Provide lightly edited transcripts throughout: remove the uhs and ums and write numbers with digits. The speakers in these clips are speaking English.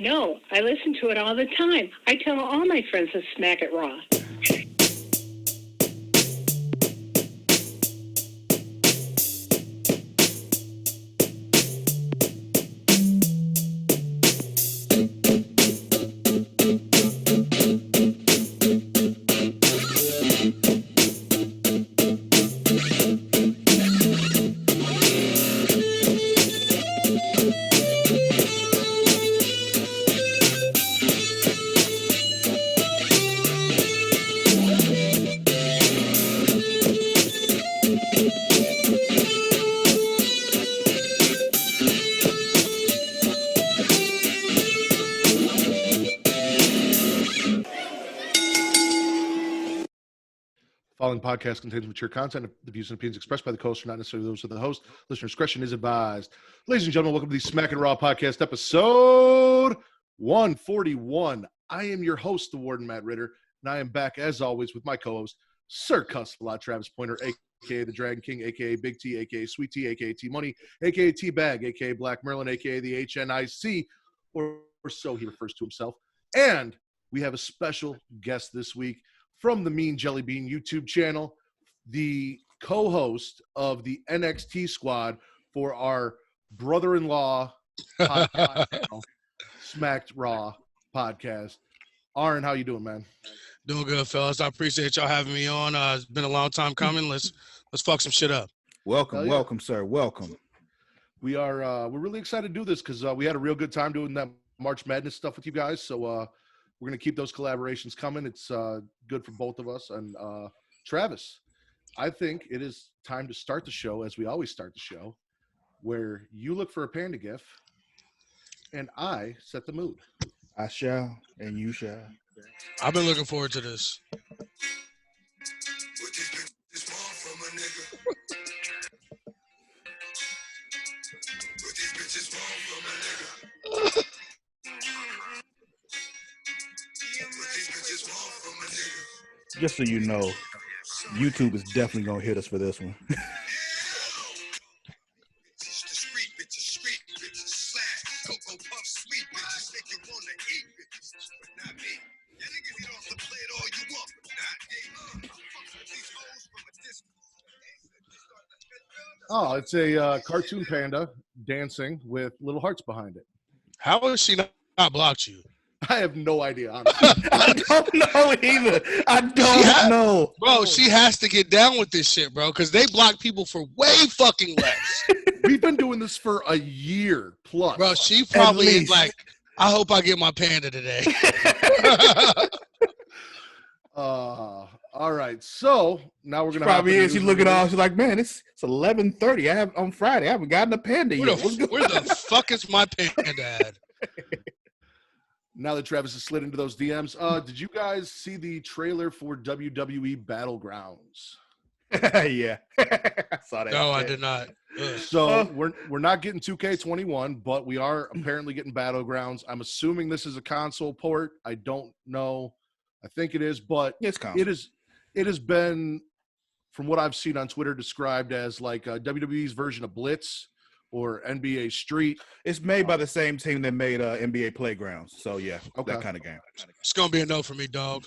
No, I listen to it all the time. I tell all my friends to smack it raw. Following podcast contains mature content. The views and opinions expressed by the host are not necessarily those of the host. Listener discretion is advised. Ladies and gentlemen, welcome to the Smackin' Raw podcast, episode 141. I am your host, the Warden, Matt Ritter, and I am back, as always, with my co-host, Sir Cussalott, Travis Pointer, a.k.a. the Dragon King, a.k.a. Big T, a.k.a. Sweet T, a.k.a. T-Money, a.k.a. T-Bag, a.k.a. Black Merlin, a.k.a. the HNIC, or so he refers to himself. And we have a special guest this week from the Mean Jelly Bean YouTube channel, the co-host of the NXT squad for our brother-in-law podcast channel, Smacked Raw podcast. Aaron, how you doing, man? Doing good, fellas. I appreciate y'all having me on. It's been a long time coming. Let's fuck some shit up. Welcome, yeah. Welcome, sir. Welcome. We're really excited to do this because we had a real good time doing that March Madness stuff with you guys. So we're going to keep those collaborations coming. It's good for both of us. And Travis, I think it is time to start the show, as we always start the show, where you look for a panda gif and I set the mood. I shall, and you shall. I've been looking forward to this. Just so you know, YouTube is definitely going to hit us for this one. Oh, it's a cartoon panda dancing with little hearts behind it. How has she not blocked you? I have no idea, honestly. I don't know either. I don't know. Bro, she has to get down with this shit, bro, because they block people for way fucking less. We've been doing this for a year plus. Bro, she probably is like, I hope I get my panda today. All right. So now we're gonna probably is. She's looking off. She's like, man, it's 11:30. I have on Friday. I haven't gotten a panda yet. Where the fuck is my panda at? Now that Travis has slid into those DMs, did you guys see the trailer for WWE Battlegrounds? Yeah, I saw that. No, I did not. So we're not getting 2K21, but we are apparently getting Battlegrounds. I'm assuming this is a console port. I don't know. I think it is, but it's console. It has been, from what I've seen on Twitter, described as like WWE's version of Blitz or NBA Street. It's made by the same team that made NBA Playgrounds. So, yeah, okay. That kind of game. It's going to be a no for me, dog.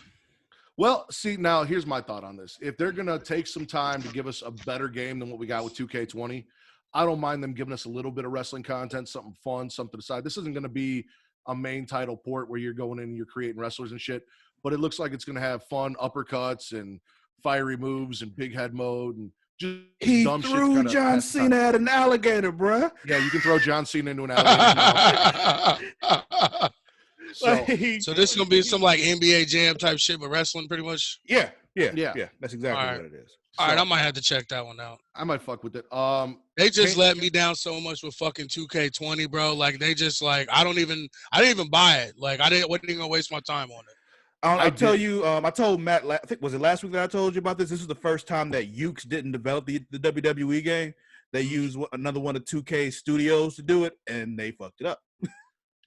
Well, see, now here's my thought on this. If they're going to take some time to give us a better game than what we got with 2K20, I don't mind them giving us a little bit of wrestling content, something fun, something aside. This isn't going to be a main title port where you're going in and you're creating wrestlers and shit, but it looks like it's going to have fun uppercuts and fiery moves and big head mode and just he dumb threw shit. John Cena at an alligator, bruh. Yeah, you can throw John Cena into an alligator. So this is gonna be some like NBA Jam type shit, but wrestling pretty much. Yeah. That's exactly what it is. All right, I might have to check that one out. I might fuck with it. They just let me down so much with fucking 2K20, bro. Like they just like I didn't even buy it. Like wasn't even gonna waste my time on it. I'll tell you, I told Matt, I think, was it last week that I told you about this? This is the first time that Ukes didn't develop the WWE game. They used another one of 2K studios to do it, and they fucked it up.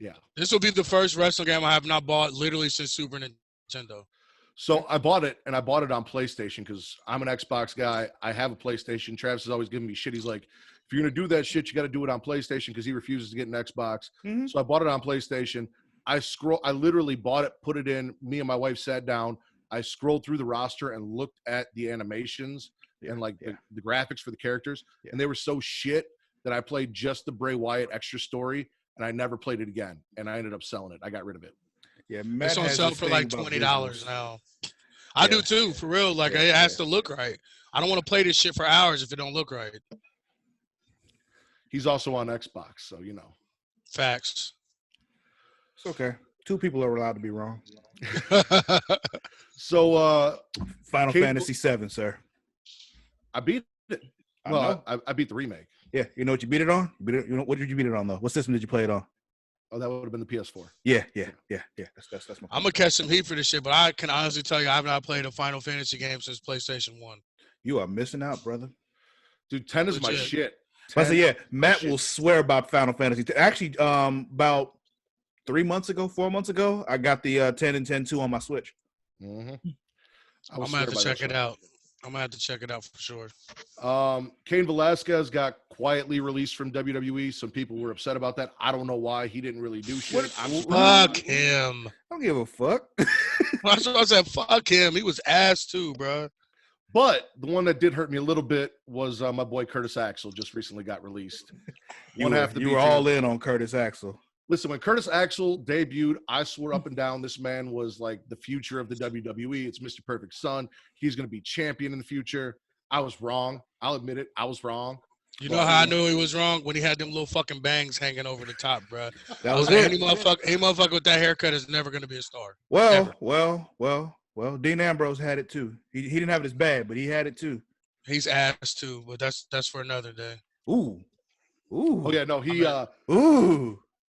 Yeah. This will be the first wrestling game I have not bought literally since Super Nintendo. So I bought it, and I bought it on PlayStation because I'm an Xbox guy. I have a PlayStation. Travis is always giving me shit. He's like, if you're going to do that shit, you got to do it on PlayStation because he refuses to get an Xbox. Mm-hmm. So I bought it on PlayStation. I literally bought it, put it in. Me and my wife sat down. I scrolled through the roster and looked at the animations and like the graphics for the characters, and they were so shit that I played just the Bray Wyatt extra story, and I never played it again. And I ended up selling it. I got rid of it. Yeah, Matt It's on has sale this for thing like about $20 visuals. now. I do too, for real. Like it has to look right. I don't want to play this shit for hours if it don't look right. He's also on Xbox, so you know. Facts. It's okay. 2 people are allowed to be wrong. So Final Fantasy 7, sir. I beat it. Well, I beat the remake. Yeah, you know what you beat it on? You know what did you beat it on though? What system did you play it on? Oh, that would have been the PS4. Yeah. That's my. I'm gonna catch some heat for this shit, but I can honestly tell you I have not played a Final Fantasy game since PlayStation 1. You are missing out, brother. Dude, 10 is my Legit. shit. I say, yeah, Matt will swear about Final Fantasy. Actually, about 4 months ago, I got the 10 and 10-2 on my Switch. Mm-hmm. I'm gonna have to check it out. I'm gonna have to check it out for sure. Cain Velasquez got quietly released from WWE. Some people were upset about that. I don't know why. He didn't really do shit. Fuck him. I don't give a fuck. That's what I said. Fuck him. He was ass too, bro. But the one that did hurt me a little bit was my boy Curtis Axel. Just recently got released. You were all in on Curtis Axel. Listen, when Curtis Axel debuted, I swore up and down this man was like the future of the WWE. It's Mr. Perfect Son. He's going to be champion in the future. I was wrong. I'll admit it. I was wrong. You know how I knew he was wrong? When he had them little fucking bangs hanging over the top, bro. That was it. Any motherfucker with that haircut is never going to be a star. Well, Dean Ambrose had it too. He didn't have it as bad, but he had it too. He's ass too, but that's for another day. Ooh. Oh yeah, no,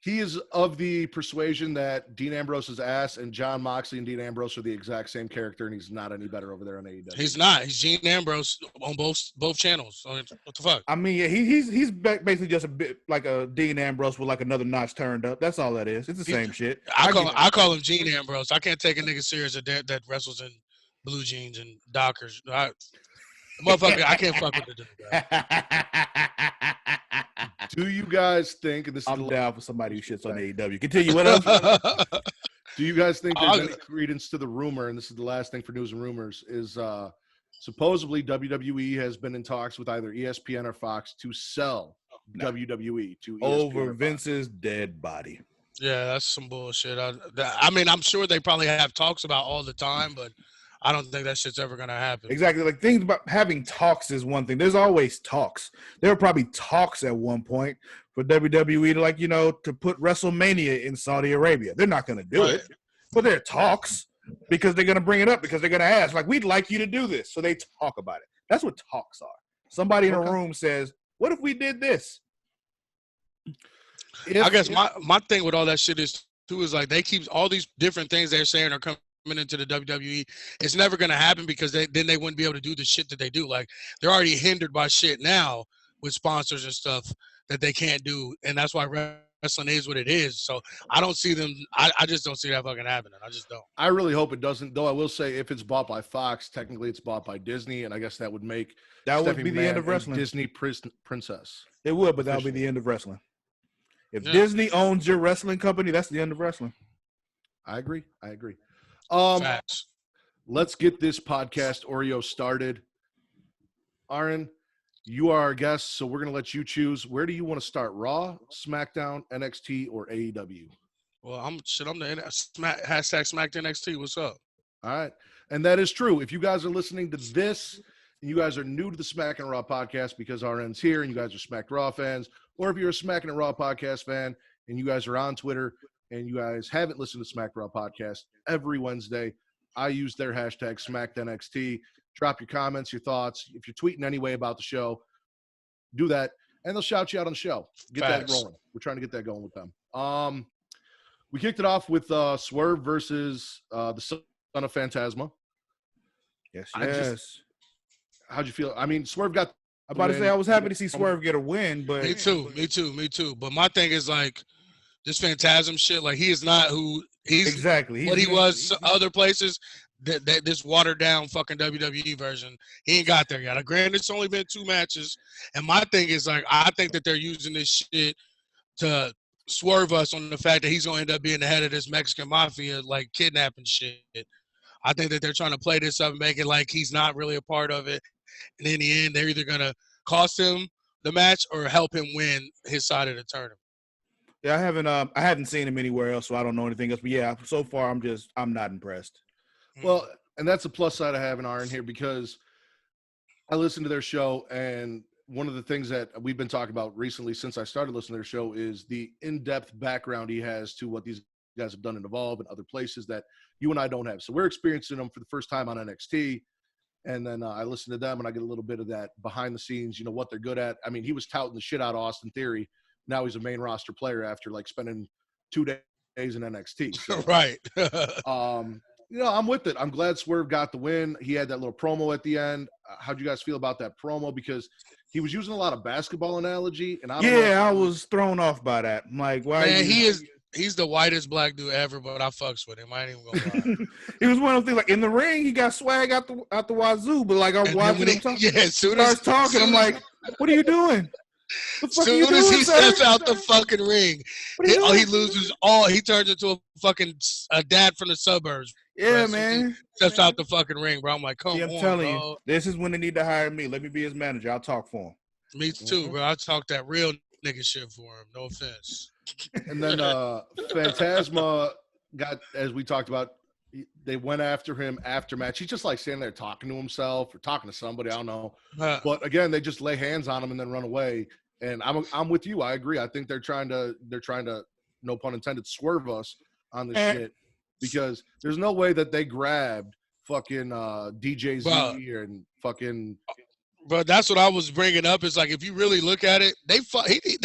he is of the persuasion that Dean Ambrose is ass, and John Moxley and Dean Ambrose are the exact same character, and he's not any better over there on AEW. He's not. He's Dean Ambrose on both channels. So what the fuck? I mean, yeah, he's basically just a bit like a Dean Ambrose with like another notch turned up. That's all that is. It's the same shit. I call him Gene Ambrose. I can't take a nigga serious that wrestles in blue jeans and Dockers. Motherfucker, I can't fuck with the dude, bro. Do you guys think, and this is I'm down for somebody who shits on AEW. Continue. What else? Do you guys think there's any credence to the rumor, and this is the last thing for news and rumors, is supposedly WWE has been in talks with either ESPN or Fox to sell WWE to ESPN over Vince's dead body. Yeah, that's some bullshit. I mean, I'm sure they probably have talks about all the time, but I don't think that shit's ever going to happen. Exactly. Like, things about having talks is one thing. There's always talks. There were probably talks at one point for WWE to, like, to put WrestleMania in Saudi Arabia. They're not going to do it, but there are talks because they're going to bring it up because they're going to ask, like, we'd like you to do this. So they talk about it. That's what talks are. Somebody in a room says, what if we did this? I guess my thing with all that shit is, too, is like they keep all these different things they're saying are coming into the WWE. It's never going to happen because then they wouldn't be able to do the shit that they do. Like, they're already hindered by shit now with sponsors and stuff that they can't do, and that's why wrestling is what it is. So I don't see them. I just don't see that fucking happening. I just don't. I really hope it doesn't, though. I will say, if it's bought by Fox, technically it's bought by Disney, and I guess that would make would be the end of wrestling. Disney princess. It would, but that would be the end of wrestling. If Disney owns your wrestling company, that's the end of wrestling. I agree. Facts. Let's get this podcast Oreo started. Aaron, you are our guest, so we're going to let you choose. Where do you want to start? Raw, SmackDown, NXT, or AEW? Well, I'm the hashtag SmackNXT. What's up? All right. And that is true. If you guys are listening to this and you guys are new to the Smackin' Raw podcast because RN's here and you guys are Smacked Raw fans, or if you're a Smackin' Raw podcast fan and you guys are on Twitter and you guys haven't listened to Smacked Raw podcast, every Wednesday I use their hashtag SmackNXT. Drop your comments, your thoughts. If you're tweeting anyway about the show, do that, and they'll shout you out on the show. Get that rolling. We're trying to get that going with them. We kicked it off with Swerve versus the Son of Phantasma. Yes. How'd you feel? I mean, Swerve got. I'm about to say I was happy to see Swerve get a win, but me too. But my thing is like this Phantasm shit. Like, he is not who he's exactly what he was other places. That this watered down fucking WWE version, he ain't got there yet. Granted, it's only been 2 matches, and my thing is like I think that they're using this shit to swerve us on the fact that he's gonna end up being the head of this Mexican mafia, like kidnapping shit. I think that they're trying to play this up and make it like he's not really a part of it. And in the end, they're either gonna cost him the match or help him win his side of the tournament. Yeah, I haven't seen him anywhere else, so I don't know anything else. But yeah, so far I'm not impressed. Well, and that's the plus side of having Aaron here, because I listened to their show, and one of the things that we've been talking about recently since I started listening to their show is the in-depth background he has to what these guys have done in Evolve and other places that you and I don't have. So we're experiencing them for the first time on NXT. And then I listen to them and I get a little bit of that behind the scenes, what they're good at. I mean, he was touting the shit out of Austin Theory. Now he's a main roster player after like spending 2 days in NXT. So, right. I'm with it. I'm glad Swerve got the win. He had that little promo at the end. How'd you guys feel about that promo? Because he was using a lot of basketball analogy, and I was thrown off by that. I'm like, why? Man, he's the whitest black dude ever, but I fucks with him. I ain't even gonna lie. He was one of those things, like in the ring, he got swag out the wazoo, but like I'm watching him talk. Yeah, as soon as talking, I'm like, what are you doing? As soon as he steps out the fucking ring, he loses all. He turns into a dad from the suburbs. Yeah, man. Steps out the fucking ring, bro. I'm like, come on, I'm telling you, this is when they need to hire me. Let me be his manager. I'll talk for him. Me too, bro. I talk that real nigga shit for him. No offense. And then Phantasma got, as we talked about, they went after him after match. He's just like standing there talking to himself or talking to somebody. I don't know. But again, they just lay hands on him and then run away. And I'm with you. I agree. I think they're trying to, no pun intended, swerve us on this shit, because there's no way that they grabbed fucking DJ Z and fucking. But that's what I was bringing up. Is like, if you really look at it, they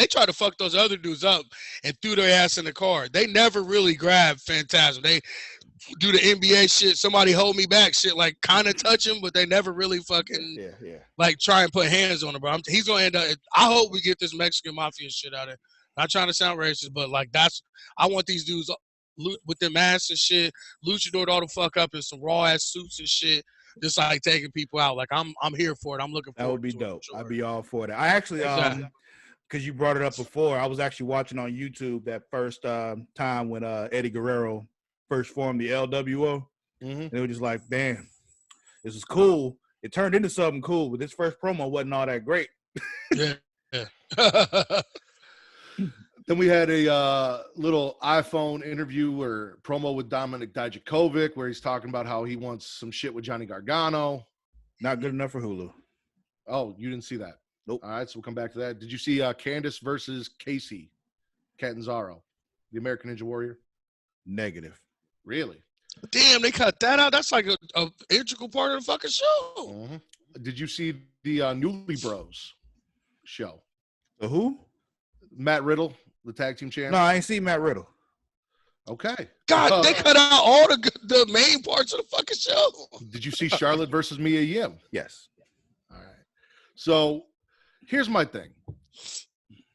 tried to fuck those other dudes up and threw their ass in the car. They never really grabbed Phantasm. They do the NBA shit. Somebody hold me back shit. Like kind of touch him, but they never really fucking like try and put hands on him. Bro, he's gonna end up. I hope we get this Mexican mafia shit out of it. Not trying to sound racist, but like I want these dudes with their masks and shit, luchador all the fuck up in some raw ass suits and shit. Just like taking people out. Like I'm here for it. I'm looking forward. That would be dope. Sure. I'd be all for that. I actually, because you brought it up before, I was actually watching on YouTube that first time when Eddie Guerrero first formed the LWO, and it was just like, damn, this is cool. It turned into something cool, but this first promo wasn't all that great. Yeah. Then we had a little iPhone interview or promo with Dominic Dijakovic, where he's talking about how he wants some shit with Johnny Gargano. Not good enough for Hulu. Oh, you didn't see that? Nope. All right, so we'll come back to that. Did you see Candice versus Casey Catanzaro, the American Ninja Warrior? Negative. Really? Damn, they cut that out. That's like a integral part of the fucking show. Did you see the Newly Bros show? The who? Matt Riddle, the tag team champ. No, I ain't seen Matt Riddle. Okay. God, they cut out all the main parts of the fucking show. Did you see Charlotte versus Mia Yim? Yes. All right. So here's my thing.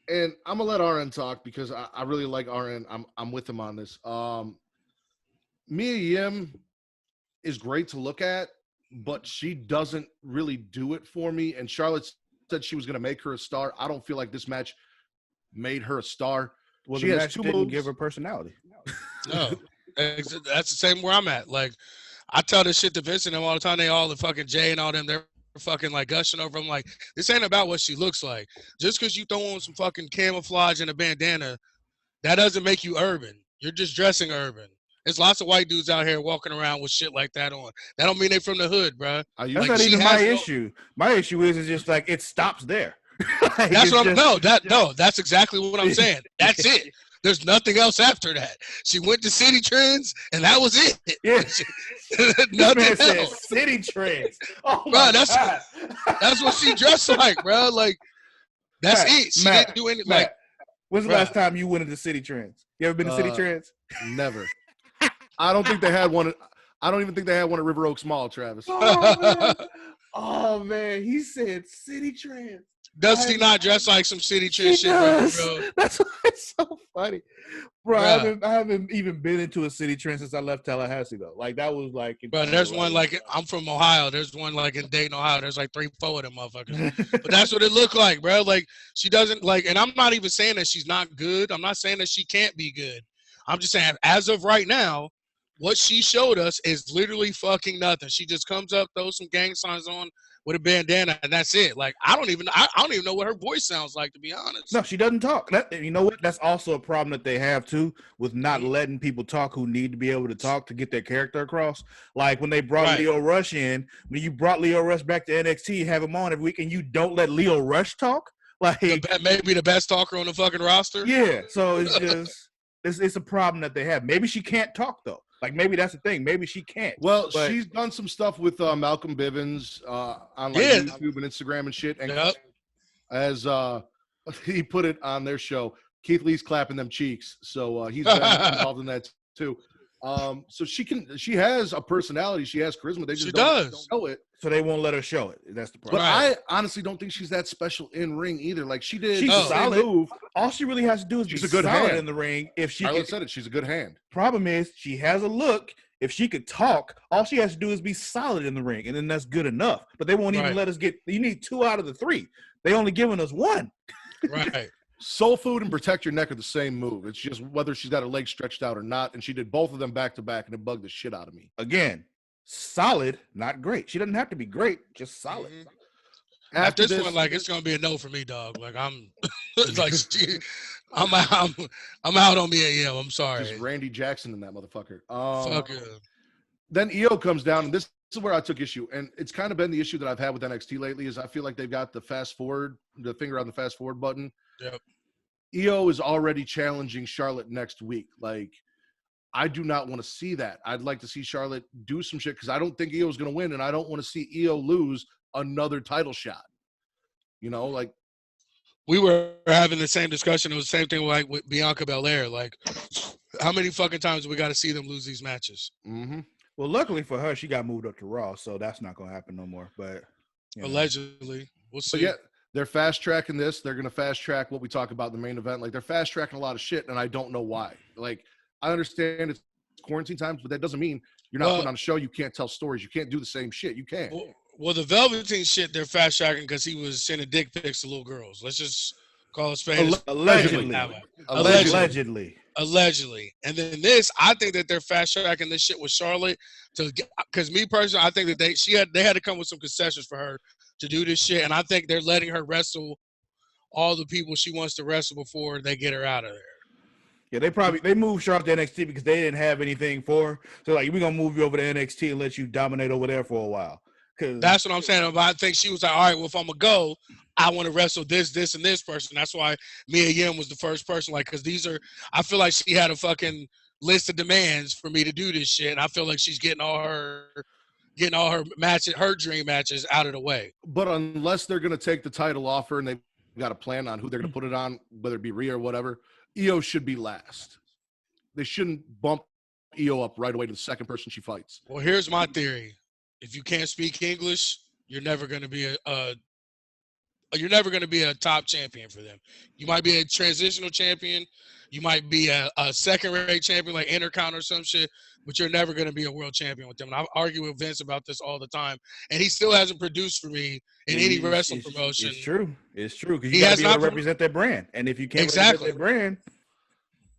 And I'm gonna let RN talk because I really like RN. I'm with him on this. Mia Yim is great to look at, but she doesn't really do it for me. And Charlotte said she was gonna make her a star. I don't feel like this match made her a star. Well, she the has match 2 didn't moves. give her personality. No, that's the same where I'm at. Like, I tell this shit to Vince and them all the time. They all the fucking Jay and all them. They're fucking like gushing over. I'm like, this ain't about what she looks like. Just because you throw on some fucking camouflage and a bandana, that doesn't make you urban. You're just dressing urban. There's lots of white dudes out here walking around with shit like that on. That don't mean they from the hood, bro. That's like, not even my issue. My issue is just like it stops there. Like, that's what that's exactly what I'm saying. That's it. There's nothing else after that. She went to City Trends, and that was it. Yeah. Nothing else. City Trends. Oh, bro, that's what she dressed like, bro. Like, that's it. She didn't do anything. Like, when's the last time you went into City Trends? You ever been to City Trends? Never. I don't think they had one. I don't even think they had one at River Oaks Mall, Travis. Oh man, he said City Trends. Does she not dress like some city chick She shit, bro? does. Bro? That's why it's so funny, bro. Bruh. I haven't even been into a city trend since I left Tallahassee though. Like that was like, Bro, there's one like I'm from Ohio. There's one like in Dayton, Ohio. There's like 3, 4 of them motherfuckers. But that's what it looked like, bro. Like she doesn't like, and I'm not even saying that she's not good. I'm not saying that she can't be good. I'm just saying, as of right now, what she showed us is literally fucking nothing. She just comes up, throws some gang signs on with a bandana, and that's it. Like I don't even know what her voice sounds like, to be honest. No, she doesn't talk. You know what? That's also a problem that they have too, with not letting people talk who need to be able to talk to get their character across. Like when they brought Leo Rush in, when you brought Leo Rush back to NXT, have him on every week, and you don't let Leo Rush talk. Like maybe the best talker on the fucking roster. Yeah, so it's just it's a problem that they have. Maybe she can't talk though. Like maybe that's the thing. Maybe she can't. Well, she's done some stuff with Malcolm Bivens on like YouTube and Instagram and shit. And as he put it on their show, Keith Lee's clapping them cheeks, so he's been involved in that too. So she has a personality. She has charisma. They just don't show it. So they won't let her show it. That's the problem. But I honestly don't think she's that special in ring either. Like she did, she's solid. Move. All she really has to do is she's be a good solid hand in the ring. If she said it, she's a good hand. Problem is, she has a look. If she could talk, all she has to do is be solid in the ring, and then that's good enough. But they won't even let us get. You need 2 out of the 3. They only giving us 1. Right. Soul Food and Protect Your Neck are the same move. It's just whether she's got her legs stretched out or not, and she did both of them back to back, and it bugged the shit out of me. Again, solid, not great. She doesn't have to be great, just solid. Mm-hmm. After this one, like it's gonna be a no for me, dog. Like I'm, like I'm out on me. I'm sorry. Just Randy Jackson in that motherfucker. Fuck yeah. Then EO comes down, and this is where I took issue, and it's kind of been the issue that I've had with NXT lately. Is I feel like they've got the finger on the fast forward button. Yep. EO is already challenging Charlotte next week. Like, I do not want to see that. I'd like to see Charlotte do some shit because I don't think EO is going to win, and I don't want to see EO lose another title shot. You know, like we were having the same discussion. It was the same thing like with Bianca Belair. Like, how many fucking times do we got to see them lose these matches? Mm-hmm. Well, luckily for her, she got moved up to Raw, so that's not going to happen no more. But allegedly, we'll see. But yeah, they're fast tracking this. They're going to fast track what we talk about in the main event. Like they're fast tracking a lot of shit, and I don't know why. Like I understand it's quarantine times, but that doesn't mean you're not putting on a show. You can't tell stories. You can't do the same shit. You can't. Well, the Velveteen shit, they're fast tracking because he was sending dick pics to little girls. Let's just call it spade. Allegedly. And then this, I think that they're fast tracking this shit with Charlotte because me personally, I think that they had to come with some concessions for her to do this shit, and I think they're letting her wrestle all the people she wants to wrestle before they get her out of there. Yeah, they moved Charlotte to NXT because they didn't have anything for her. So like, we're gonna move you over to NXT and let you dominate over there for a while. That's what I'm saying. I think she was like, all right, well, if I'm gonna go, I want to wrestle this, and this person. That's why Mia Yim was the first person. Like, because I feel like she had a fucking list of demands for me to do this shit. And I feel like she's getting all her matches, her dream matches out of the way. But unless they're gonna take the title off her and they've got a plan on who they're gonna put it on, whether it be Rhea or whatever, EO should be last. They shouldn't bump EO up right away to the second person she fights. Well, here's my theory. If you can't speak English, you're never going to be a top champion for them. You might be a transitional champion. You might be a second-rate champion like Intercon or some shit, but you're never going to be a world champion with them. And I argue with Vince about this all the time, and he still hasn't produced for me in any wrestling promotion. It's true. Because you got to be able to represent that brand. And if you can't represent that brand.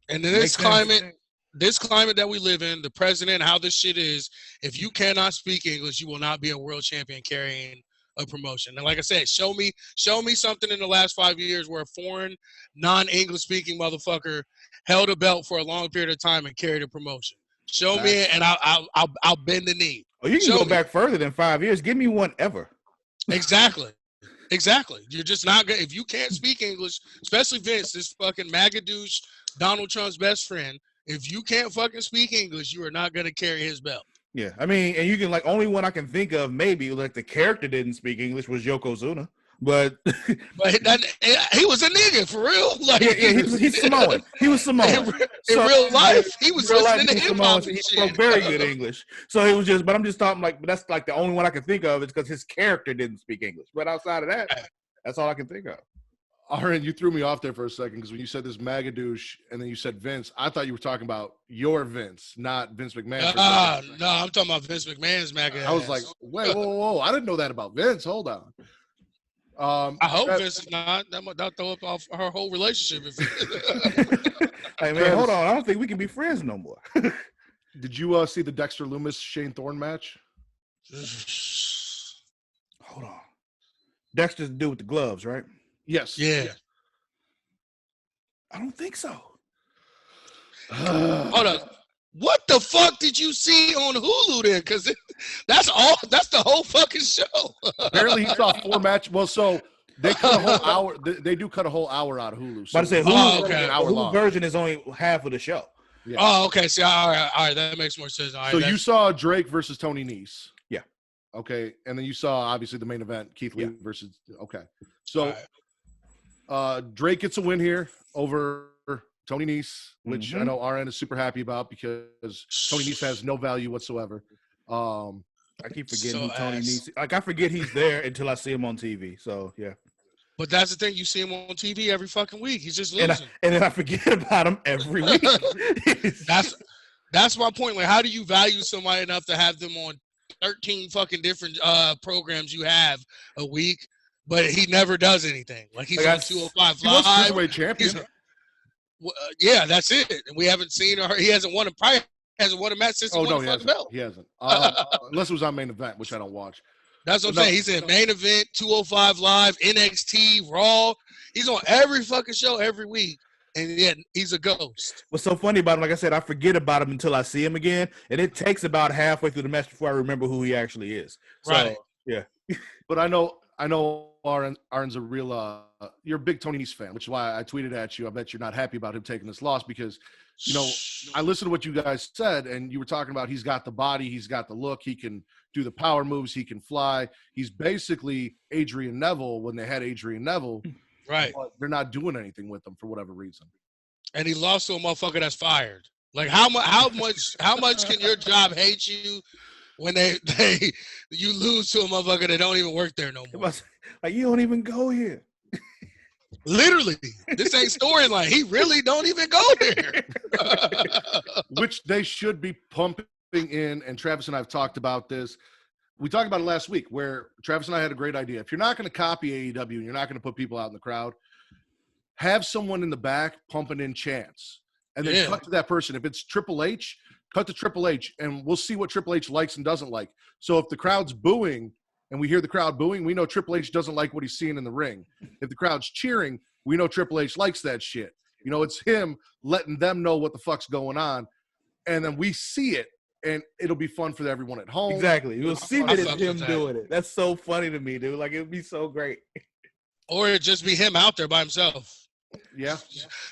And in this climate that we live in, the president, how this shit is, if you cannot speak English, you will not be a world champion carrying a promotion. And like I said, show me something in the last 5 years where a foreign, non-English speaking motherfucker held a belt for a long period of time and carried a promotion. Show me it, and I'll bend the knee. Oh, you can go back further than 5 years. Give me one ever. Exactly. You're just not gonna, if you can't speak English, especially Vince, this fucking MAGA douche, Donald Trump's best friend. If you can't fucking speak English, you are not going to carry his belt. Yeah, I mean, and you can like only one I can think of maybe like the character didn't speak English was Yokozuna, but he was a nigga for real. Like he's Samoan. He was Samoan in real life. He was listening to hip hop. He spoke very good English. So it was just, but I'm just talking like, but that's like the only one I can think of is because his character didn't speak English. But outside of that, That's all I can think of. Aaron, you threw me off there for a second because when you said this Magadouche and then you said Vince, I thought you were talking about your Vince, not Vince McMahon. No, I'm talking about Vince McMahon's MAGA. I was like, wait, whoa. I didn't know that about Vince. Hold on. I hope Vince is not. That'll throw up off her whole relationship. Hey, man, hold on. I don't think we can be friends no more. Did you see the Dexter Lumis Shane Thorne match? Hold on. Dexter's the dude with the gloves, right? Yes. Yeah. I don't think so. Hold on. What the fuck did you see on Hulu then? Because that's all. That's the whole fucking show. Apparently, he saw 4 matches. Well, so they cut a whole hour. They do cut a whole hour out of Hulu. So But I said Hulu, an hour Hulu long. version is only half of the show. Yeah. Oh, okay. See, all right. That makes more sense. All right, So you saw Drake versus Tony Nese. Yeah. Okay, and then you saw obviously the main event, Keith Lee versus. Okay, so Drake gets a win here over Tony Nese, which I know RN is super happy about because Tony Nese has no value whatsoever. I keep forgetting who Tony Nese. Like I forget he's there until I see him on TV. So yeah. But that's the thing. You see him on TV every fucking week. He's just losing. And then I forget about him every week. That's my point. Like, how do you value somebody enough to have them on 13 fucking different programs you have a week, but he never does anything? Like he's on 205 He was Live. cruiserweight champion. Yeah, that's it. And we haven't seen her. He hasn't won a match since he won the fucking belt. He hasn't. Unless it was on main event, which I don't watch. That's what I'm saying. He's in main event, 205 Live, NXT, Raw. He's on every fucking show every week, and yet he's a ghost. What's so funny about him, like I said, I forget about him until I see him again, and it takes about halfway through the match before I remember who he actually is. So, Right. Yeah. But I know Aaron's a real you're a big Tony Nese fan, which is why I tweeted at you. I bet you're not happy about him taking this loss because, you know, I listened to what you guys said, and you were talking about he's got the body, he's got the look, he can do the power moves, he can fly. He's basically Adrian Neville when they had Adrian Neville. Right. But they're not doing anything with him for whatever reason. And he lost to a motherfucker that's fired. Like how much can your job hate you when you lose to a motherfucker that don't even work there no more? Like you don't even go here. Literally, this ain't storyline. He really don't even go there. Which they should be pumping in, and Travis and I have talked about this. We talked about it last week where Travis and I had a great idea. If you're not going to copy AEW and you're not going to put people out in the crowd, have someone in the back pumping in chants and then cut to that person. If it's Triple H, cut to Triple H, and we'll see what Triple H likes and doesn't like. So if the crowd's booing and we hear the crowd booing, we know Triple H doesn't like what he's seeing in the ring. If the crowd's cheering, we know Triple H likes that shit. You know, it's him letting them know what the fuck's going on, and then we see it, and it'll be fun for everyone at home. Exactly. You'll see that it's him doing it. That's so funny to me, dude. Like, it would be so great. Or it'd just be him out there by himself. Yeah.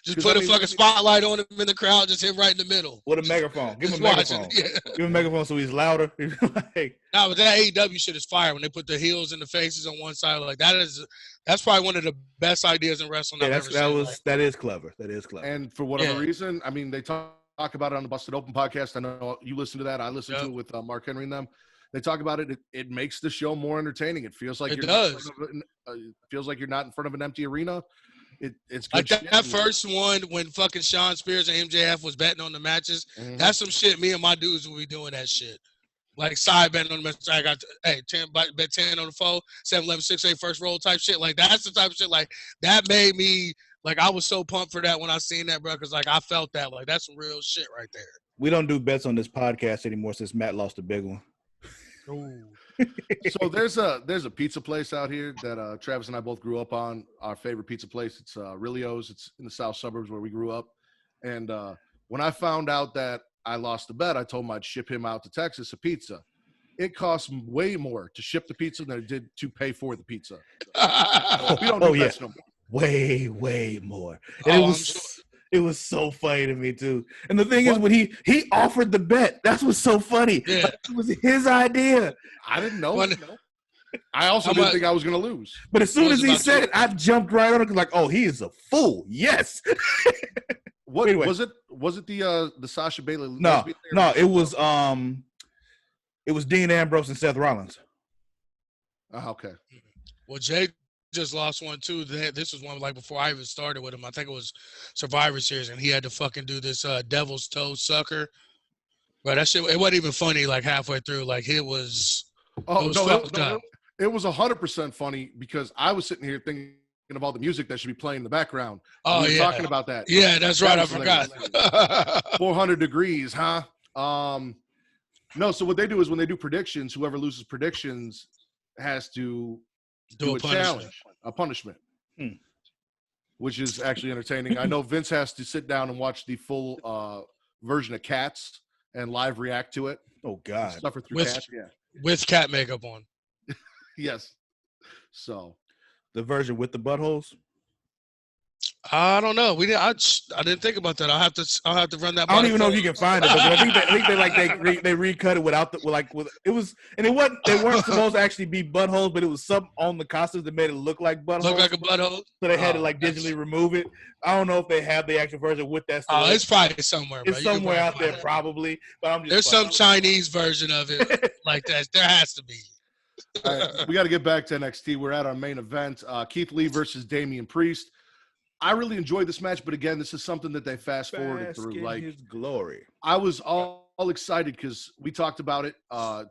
Just put a fucking spotlight on him in the crowd, just him right in the middle. With a megaphone. Give him a megaphone. Give him a megaphone so he's louder. Like, nah, but that AEW shit is fire when they put the heels and the faces on one side. Like that's probably one of the best ideas in wrestling I've ever seen. That is clever. That is clever. And for whatever reason, I mean, they talk about it on the Busted Open podcast. I know you listen to that. I listen to it with Mark Henry and them. They talk about it. It makes the show more entertaining. It feels like it feels like you're not in front of an empty arena. It's good like that first one when fucking Sean Spears and MJF was betting on the matches. Mm-hmm. That's some shit. Me and my dudes will be doing that shit. Like side betting on the matches. I got 10 bet 10 on the 4, 7, 11, 6, 8 first roll type shit. Like that's the type of shit. Like that made me like I was so pumped for that when I seen that, bro. Because like I felt that like that's some real shit right there. We don't do bets on this podcast anymore since Matt lost a big one. So there's a pizza place out here that Travis and I both grew up on. Our favorite pizza place. It's Rilio's. It's in the south suburbs where we grew up. And when I found out that I lost the bet, I told him I'd ship him out to Texas a pizza. It costs way more to ship the pizza than it did to pay for the pizza. We don't do bets no more. Way more. And it was so funny to me too. And the thing is, when he offered the bet, that's what's so funny. Yeah. Like, it was his idea. I didn't know. I also didn't think I was going to lose. But as soon as he said it, I jumped right on it. Like, oh, he is a fool. Yes. What anyway. was it? Was it the Sasha Bailey? No. It was Dean Ambrose and Seth Rollins. Okay. Well, Jay just lost one too. This was one like before I even started with him. I think it was Survivor Series, and he had to fucking do this Devil's Toe Sucker. But that shit, it wasn't even funny. Like halfway through, like it was. Oh it was no, fucked up. it was 100% funny because I was sitting here thinking of all the music that should be playing in the background. Oh we were yeah, talking about that. Yeah, that's right. I was forgot. 400 degrees, huh? No. So what they do is when they do predictions, whoever loses predictions has to do a challenge, a punishment, which is actually entertaining. I know Vince has to sit down and watch the full version of Cats and live react to it. Oh God, suffer through Cats. Yeah, with cat makeup on. yes. So the version with the buttholes. I don't know. I didn't think about that. I'll have to run that. I don't even know if you can find it. But I think they recut it without it was, and it wasn't. They weren't supposed to actually be buttholes, but it was something on the costumes that made it look like buttholes. Look like a butthole. So they had to digitally remove it. I don't know if they have the actual version with that. Oh, it's probably somewhere. It's somewhere out there, probably. But there's some Chinese version of it like that. There has to be. All right, we got to get back to NXT. We're at our main event: Keith Lee versus Damian Priest. I really enjoyed this match, but again, this is something that they fast forwarded through. Like his glory. I was all excited because we talked about it.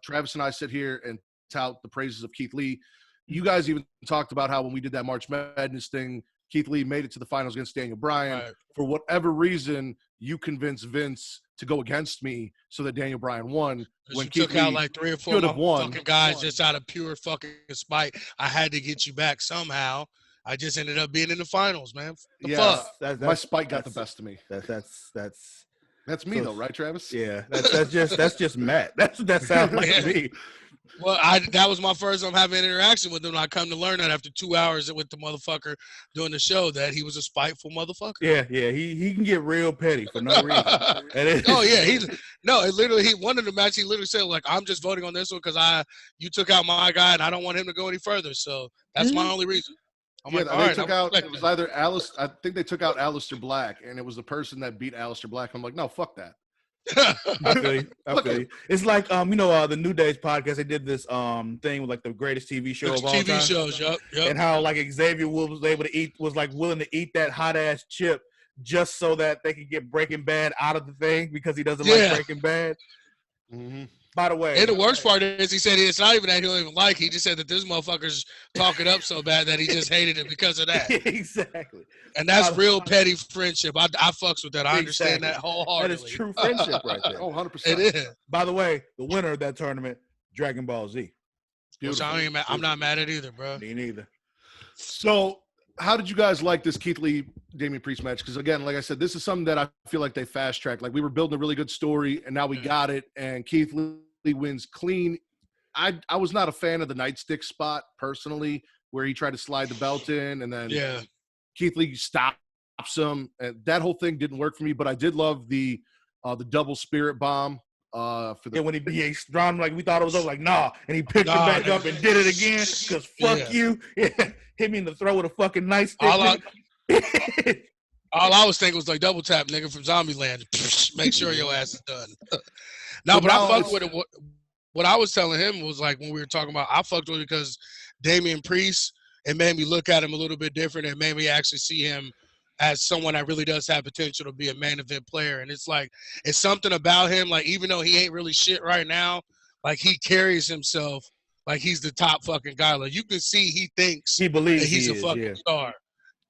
Travis and I sit here and tout the praises of Keith Lee. You guys even talked about how when we did that March Madness thing, Keith Lee made it to the finals against Daniel Bryan. Right. For whatever reason, you convinced Vince to go against me so that Daniel Bryan won. When Keith took out like 3 or 4 fucking guys just out of pure fucking spite. I had to get you back somehow. I just ended up being in the finals, man. Fuck? My spite got the best of me. That's me though, right, Travis? Yeah, that's just Matt. That's what that sounds like to me. Well, that was my first time having an interaction with him. I come to learn that after 2 hours with the motherfucker doing the show that he was a spiteful motherfucker. Yeah, he can get real petty for no reason. Oh yeah, he wanted the match. He literally said like, "I'm just voting on this one because you took out my guy and I don't want him to go any further." So that's my only reason. They took out. It was either Alice. I think they took out Aleister Black, and it was the person that beat Aleister Black. I'm like, no, fuck that. I feel you. It's like the New Days podcast. They did this thing with like the greatest TV show of all time. TV shows, yep. And how like Xavier was able to willing to eat that hot ass chip just so that they could get Breaking Bad out of the thing because he doesn't like Breaking Bad. Mm-hmm. By the way, and the worst part is he said it's not even that he don't even like. He just said that this motherfucker's talking up so bad that he just hated it because of that. Exactly. And that's real petty friendship. I fucks with that. I understand that wholeheartedly. That is true friendship right there. Oh, 100%. It is. By the way, the winner of that tournament, Dragon Ball Z. Which I'm not mad at either, bro. Me neither. So, how did you guys like this Keith Lee Damian Priest match? Because again, like I said, this is something that I feel like they fast tracked. Like we were building a really good story, and now we got it. And Keith Lee wins clean. I was not a fan of the nightstick spot personally, where he tried to slide the belt in, and then Keith Lee stops him. And that whole thing didn't work for me. But I did love the double spirit bomb. When he drawn like we thought it was over, like nah, and he picked it back up and did it again because fuck you. Hit me in the throat with a fucking nightstick. All I was thinking was like double tap, nigga, from Zombieland. Make sure your ass is done. No, but I fucked with it. What I was telling him was like when we were talking about, I fucked with it because Damian Priest, it made me look at him a little bit different. It made me actually see him as someone that really does have potential to be a main event player. And it's like, it's something about him, like even though he ain't really shit right now, like he carries himself like he's the top fucking guy. Like you can see he thinks he believes that he's a fucking star.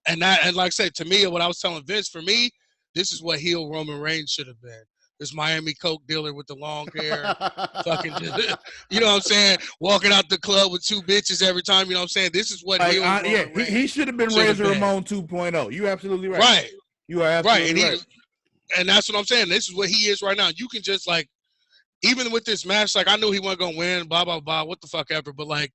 And like I said, to me, what I was telling Vince, for me, this is what heel Roman Reigns should have been. This Miami Coke dealer with the long hair, fucking, you know what I'm saying? Walking out the club with 2 bitches every time, you know what I'm saying? This is what heel Roman Reigns he should have been Razor Ramon 2.0. You're absolutely right. Right. You are absolutely right. And that's what I'm saying. This is what he is right now. You can just like, even with this match, like I knew he wasn't gonna win, blah blah blah, what the fuck ever. But like,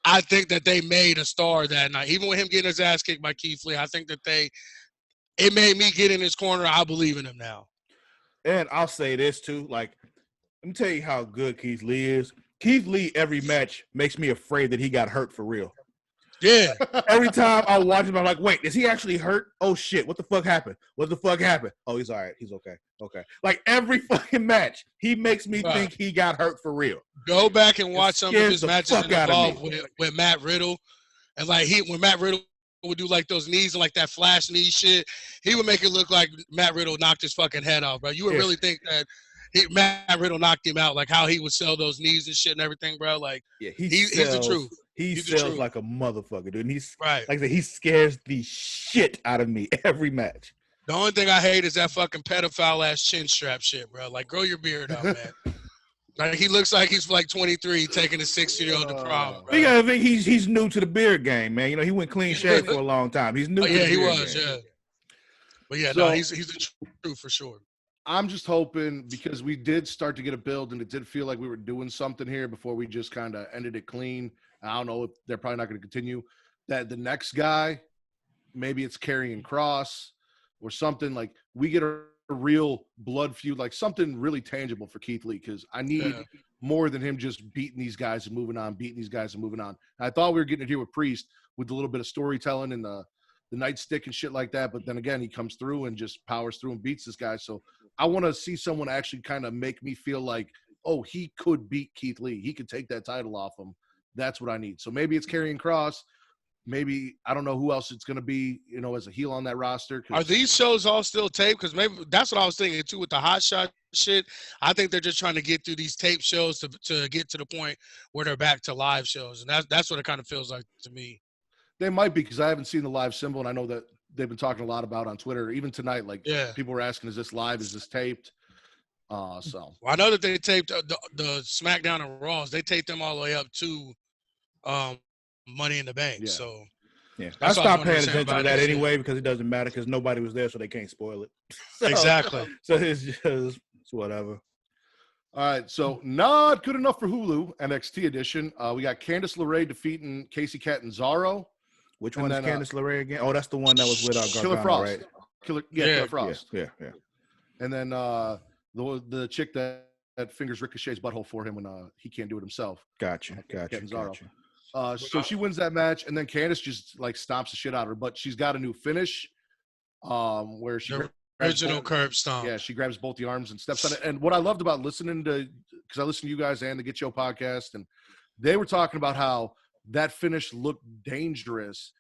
I think that they made a star that night. Even with him getting his ass kicked by Keith Lee, I think that it made me get in his corner. I believe in him now. And I'll say this too, like, let me tell you how good Keith Lee is. Keith Lee, every match makes me afraid that he got hurt for real. Yeah. Every time I watch him, I'm like, wait, is he actually hurt? Oh shit, what the fuck happened? What the fuck happened? Oh, he's all right. He's okay. Okay. Like every fucking match, he makes me think he got hurt for real. Go back and watch some of his matches involved with Matt Riddle. And like when Matt Riddle would do like those knees and like that flash knee shit, he would make it look like Matt Riddle knocked his fucking head off, bro. You would really think that Matt Riddle knocked him out, like how he would sell those knees and shit and everything, bro. Like he's the truth. He sells like a motherfucker, dude. And he's right. Like I said, he scares the shit out of me every match. The only thing I hate is that fucking pedophile ass chin strap shit, bro. Like grow your beard out, man. Like he looks like he's like 23 taking a 16-year-old to prom. You gotta think he's new to the beard game, man. You know, he went clean shaved for a long time. He's new. To the he beard was, game. yeah. But yeah, So, no, he's the truth for sure. I'm just hoping, because we did start to get a build and it did feel like we were doing something here before we just kind of ended it clean. I don't know if they're probably not going to continue. That the next guy, maybe it's Karrion Kross or something, like we get a real blood feud, like something really tangible for Keith Lee, because I need more than him just beating these guys and moving on, I thought we were getting it here with Priest with a little bit of storytelling and the nightstick and shit like that, but then again, he comes through and just powers through and beats this guy. So I want to see someone actually kind of make me feel like, oh, he could beat Keith Lee. He could take that title off him. That's what I need. So maybe it's Karrion Kross. Maybe I don't know who else it's going to be, you know, as a heel on that roster. Are these shows all still taped? Because maybe that's what I was thinking too with the hot shot shit. I think they're just trying to get through these tape shows to get to the point where they're back to live shows, and that's what it kind of feels like to me. They might be, because I haven't seen the live symbol, and I know that they've been talking a lot about on Twitter. Even tonight, like people were asking, "Is this live? Is this taped?" So well, I know that they taped the SmackDown and Raws. They taped them all the way up to Money in the Bank. Yeah. So I stopped paying attention to that anyway because it doesn't matter because nobody was there, so they can't spoil it. So, exactly. So it's whatever. All right, so not good enough for Hulu, NXT edition. We got Candice LeRae defeating Casey Catanzaro. Which one is Candice LeRae again? Oh, that's the one that was with Gargano, Killer Frost. right? Killer Frost. Yeah. And then the chick that fingers Ricochet's butthole for him when he can't do it himself. Gotcha. So she wins that match, and then Candice just like stomps the shit out of her, but she's got a new finish where she original curb stomp. Yeah, she grabs both the arms and steps on it. And what I loved about listening to, because I listened to you guys and the Get Show podcast, and they were talking about how that finish looked dangerous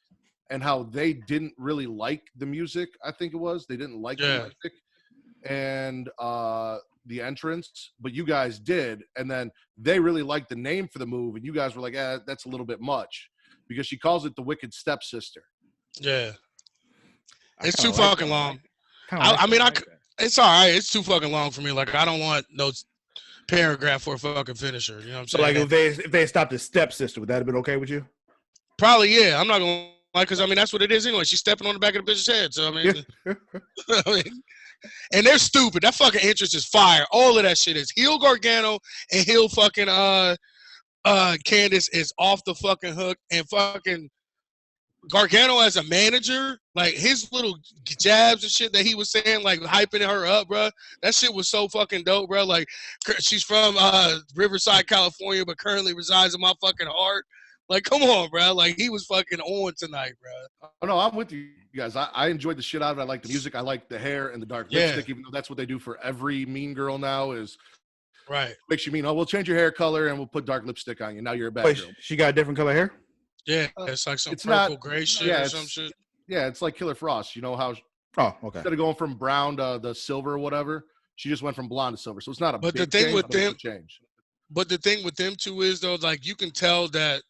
and how they didn't really like the music. I think it was they didn't like the music and the entrance, but you guys did, and then they really liked the name for the move, and you guys were like, that's a little bit much, because she calls it the Wicked Stepsister. Yeah, it's too fucking long. It's all right. It's too fucking long for me. Like I don't want no paragraph for a fucking finisher. You know what I'm saying? So like if they stopped the stepsister, would that have been okay with you? Probably, yeah. I'm not gonna like, because I mean that's what it is anyway. She's stepping on the back of the bitch's head. So I mean, and they're stupid. That fucking entrance is fire. All of that shit is heel Gargano and heel fucking Candice is off the fucking hook, and fucking Gargano as a manager, like his little jabs and shit that he was saying, like hyping her up, bro. That shit was so fucking dope, bro. Like she's from Riverside, California, but currently resides in my fucking heart. Like, come on, bro. Like he was fucking on tonight, bro. Oh no, I'm with you guys. I enjoyed the shit out of it. I like the music. I like the hair and the dark lipstick, even though that's what they do for every mean girl now is right. Makes you mean, oh, we'll change your hair color and we'll put dark lipstick on you. Now you're a bad girl. She got a different color hair? Yeah, it's like some purple gray shit or some shit. Yeah, it's like Killer Frost. You know how? Oh, okay. Instead of going from brown to the silver or whatever, she just went from blonde to silver. So it's not a but big the thing change, with but it's them, a change. But the thing with them too is though, like you can tell that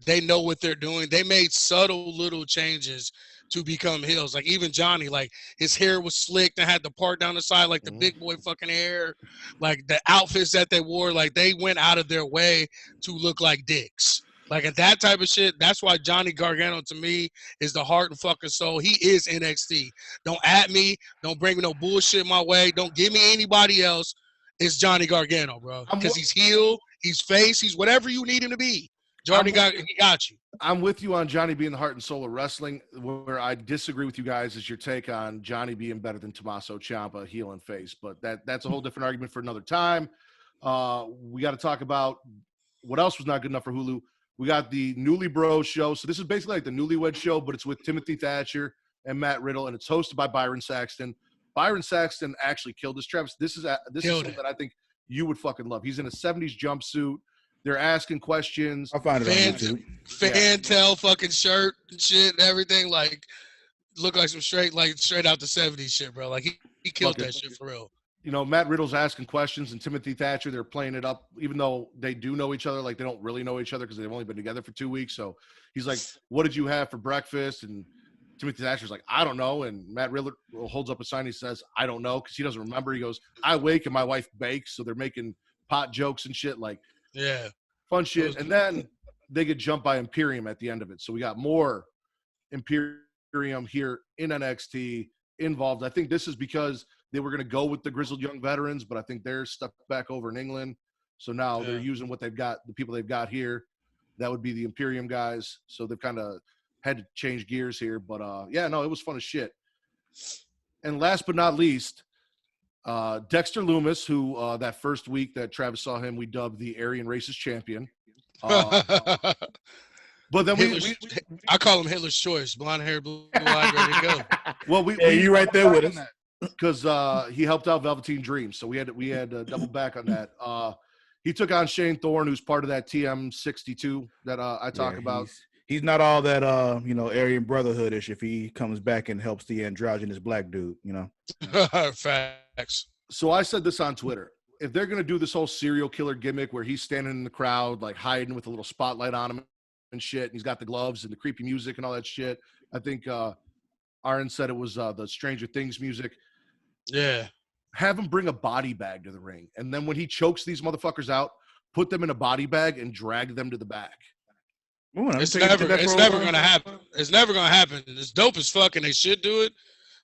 they know what they're doing. They made subtle little changes to become heels. Like even Johnny, like his hair was slicked and had the part down the side, like the big boy fucking hair. Like the outfits that they wore, like they went out of their way to look like dicks. Like at that type of shit, that's why Johnny Gargano to me is the heart and fucking soul. He is NXT. Don't at me. Don't bring me no bullshit my way. Don't give me anybody else. It's Johnny Gargano, bro. Because he's heel, he's face, he's whatever you need him to be. Johnny he got you. I'm with you on Johnny being the heart and soul of wrestling. Where I disagree with you guys is your take on Johnny being better than Tommaso Ciampa, heel and face. But that's a whole different argument for another time. We got to talk about what else was not good enough for Hulu. We got the Newly Bros show. So this is basically like the Newlywed show, but it's with Timothy Thatcher and Matt Riddle, and it's hosted by Byron Saxton. Byron Saxton actually killed this. Travis, this is something that I think you would fucking love. He's in a 70s jumpsuit. They're asking questions. I'll find it on YouTube. Fantail fucking shirt and shit and everything. Like, look like some straight out the 70s shit, bro. Like, he killed that shit for real. You know, Matt Riddle's asking questions, and Timothy Thatcher, they're playing it up, even though they do know each other. Like, they don't really know each other because they've only been together for 2 weeks. So he's like, what did you have for breakfast? And Timothy Thatcher's like, I don't know. And Matt Riddle holds up a sign. He says, I don't know, because he doesn't remember. He goes, I wake and my wife bakes. So they're making pot jokes and shit. Like, yeah, fun shit. And then they get jumped by Imperium at the end of it. So we got more Imperium here in NXT involved. I think this is because they were going to go with the grizzled young veterans, but I think they're stuck back over in England. So now they're using what they've got, the people they've got here. That would be the Imperium guys. So they've kind of had to change gears here. But, it was fun as shit. And last but not least, Dexter Lumis, who that first week that Travis saw him, we dubbed the Aryan Racist Champion. But then I call him Hitler's Choice. Blonde hair, blue eyes, ready to go. Well, you right there with us. Because he helped out Velveteen Dream, so we had to double back on that. He took on Shane Thorne, who's part of that TM62 that I talk about. He's not all that Aryan Brotherhood-ish if he comes back and helps the androgynous black dude, you know. Facts. So I said this on Twitter. If they're gonna do this whole serial killer gimmick where he's standing in the crowd, like hiding with a little spotlight on him and shit, and he's got the gloves and the creepy music and all that shit, I think Aaron said it was the Stranger Things music. Yeah. Have him bring a body bag to the ring. And then when he chokes these motherfuckers out, put them in a body bag and drag them to the back. It's never going to happen. It's never going to happen. It's dope as fuck and they should do it.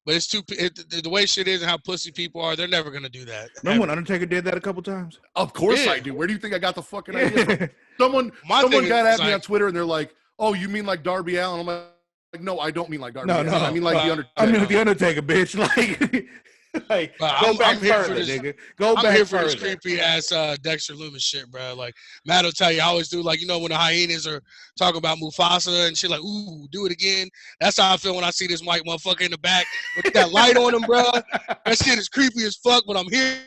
But it's the way shit is and how pussy people are, they're never going to do that. Remember when Undertaker did that a couple times? Of course I do. Where do you think I got the fucking idea? Someone got at me on Twitter and they're like, oh, you mean like Darby Allin? I'm like, no, I don't mean like Darby Allin. I mean like the Undertaker. I mean like the Undertaker, bitch. Like, go back further, nigga. Go back here for this creepy ass Dexter Lumis shit, bro. Like Matt will tell you, I always do. Like when the hyenas are talking about Mufasa and shit, like, ooh, do it again. That's how I feel when I see this white motherfucker in the back with that light on him, bro. That shit is creepy as fuck, but I'm here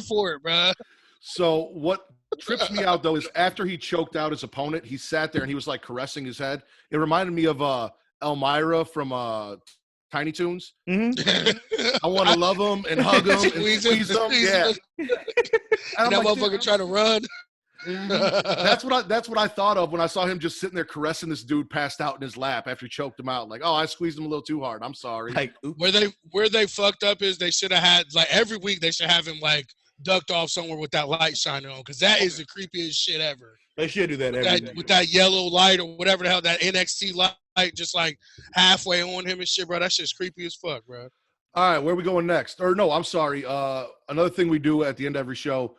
for it, bro. So what trips me out though is after he choked out his opponent, he sat there and he was like caressing his head. It reminded me of Elmira from Tiny Toons. Mm-hmm. I want to love him and hug him and squeeze him. Yeah. And that motherfucker trying to run. That's what I thought of when I saw him just sitting there caressing this dude passed out in his lap after he choked him out. Like, oh, I squeezed him a little too hard. I'm sorry. Like, where they fucked up is they should have had like every week they should have him like ducked off somewhere with that light shining on because that is the creepiest shit ever. They should do that every week. With that yellow light or whatever the hell, that NXT light just like halfway on him and shit, bro. That shit's creepy as fuck, bro. All right, where are we going next? Or no, I'm sorry. Another thing we do at the end of every show,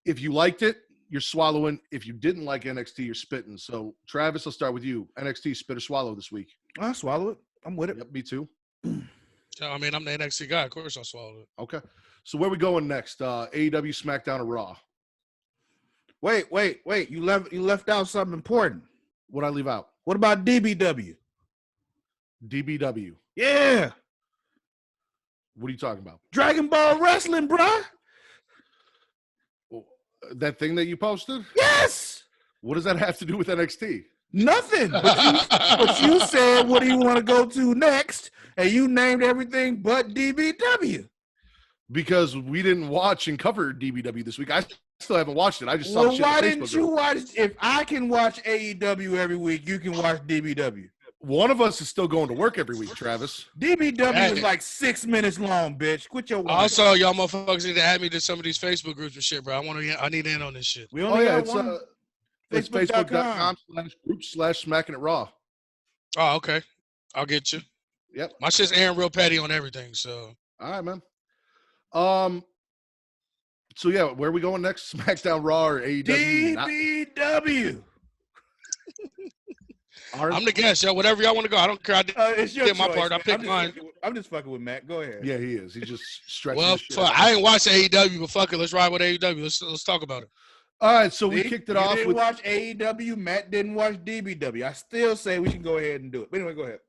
if you liked it, you're swallowing. If you didn't like NXT, you're spitting. So, Travis, I'll start with you. NXT spit or swallow this week? I'll swallow it. I'm with it. Yep, me too. I mean, I'm the NXT guy. Of course I'll swallow it. Okay. So, where we going next? AEW, SmackDown, or Raw? Wait. You left out something important. What'd I leave out? What about DBW? DBW. Yeah. What are you talking about? Dragon Ball Wrestling, bruh. That thing that you posted? Yes. What does that have to do with NXT? Nothing. But you said, what do you want to go to next? And you named everything but DBW. Because we didn't watch and cover DBW this week. I still haven't watched it. I just saw well, shit why on didn't Facebook you watch? If I can watch AEW every week, you can watch DBW. One of us is still going to work every week, Travis. DBW is like 6 minutes long, bitch. Quit your. Also, y'all motherfuckers need to add me to some of these Facebook groups and shit, bro. I need in on this shit. We only got it's one. it's facebook.com/group/smacking it raw. Oh, okay. I'll get you. Yep. My shit's airing real petty on everything, so. All right, man. So yeah, where are we going next? SmackDown, Raw, or AEW? DBW. I'm the guest, yo. Whatever y'all want to go. I don't care. I it's your did my choice, part. I man. picked mine. I'm just fucking with Matt. Go ahead. Yeah, he is. He's just stretching. Well, I ain't watched AEW, but fuck it. Let's ride with AEW. Let's talk about it. All right, so we kicked it off with. with. Watch AEW. Matt didn't watch DBW. I still say we can go ahead and do it. But anyway, go ahead.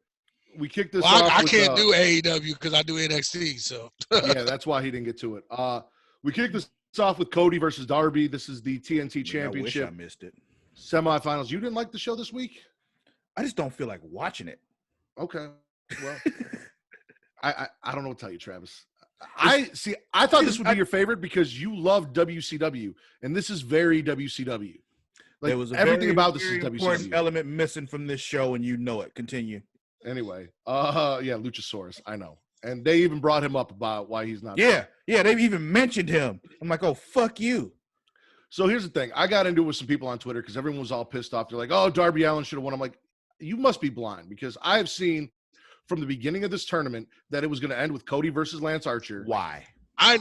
We kicked this off. I can't do AEW because I do NXT. So yeah, that's why he didn't get to it. We kicked this off with Cody versus Darby. This is the TNT Championship I wish I missed it. semifinals. You didn't like the show this week? I just don't feel like watching it. Okay. Well, I don't know what to tell you, Travis. I thought this would be your favorite because you love WCW, and this is very WCW. Like, there was everything very, about this very is important WCW. element missing from this show, and you know it. Continue. Anyway, yeah, Luchasaurus. I know, and they even brought him up about why he's not. Yeah, they've even mentioned him. I'm like, oh, fuck you. So here's the thing. I got into it with some people on Twitter because everyone was all pissed off. They're like, oh, Darby Allin should have won. I'm like, you must be blind because I have seen from the beginning of this tournament that it was going to end with Cody versus Lance Archer. Why? I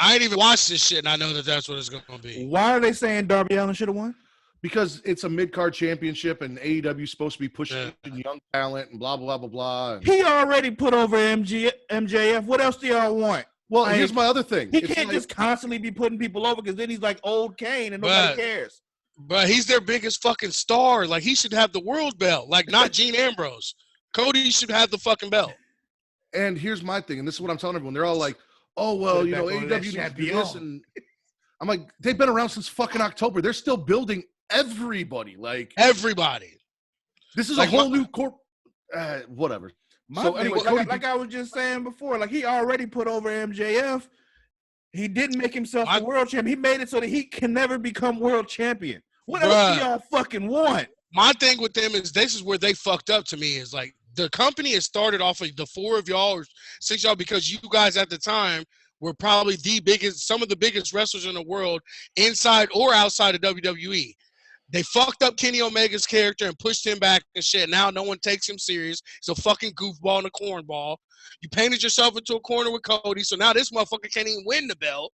ain't even watched this shit, and I know that that's what it's going to be. Why are they saying Darby Allin should have won? Because it's a mid-card championship and AEW is supposed to be pushing young talent and blah, blah, blah, blah. And he already put over MJF. What else do y'all want? Well, here's my other thing. He can't just constantly be putting people over because then he's like old Kane and nobody cares. But he's their biggest fucking star. Like, he should have the world belt. Like, not Gene Ambrose. Cody should have the fucking belt. And here's my thing, and this is what I'm telling everyone. They're all like, oh, well, you know, AEW needs to do this. And I'm like, they've been around since fucking October. They're still building everybody. Like, everybody. This is like a whole new whatever. So anyway, like I was just saying before, like he already put over MJF. He didn't make himself a world champion. He made it so that he can never become world champion. What else do y'all fucking want? My thing with them is this is where they fucked up to me is like the company has started off of the 4 of y'all or 6 y'all because you guys at the time were probably some of the biggest wrestlers in the world inside or outside of WWE. They fucked up Kenny Omega's character and pushed him back and shit. Now no one takes him serious. He's a fucking goofball and a cornball. You painted yourself into a corner with Cody, so now this motherfucker can't even win the belt.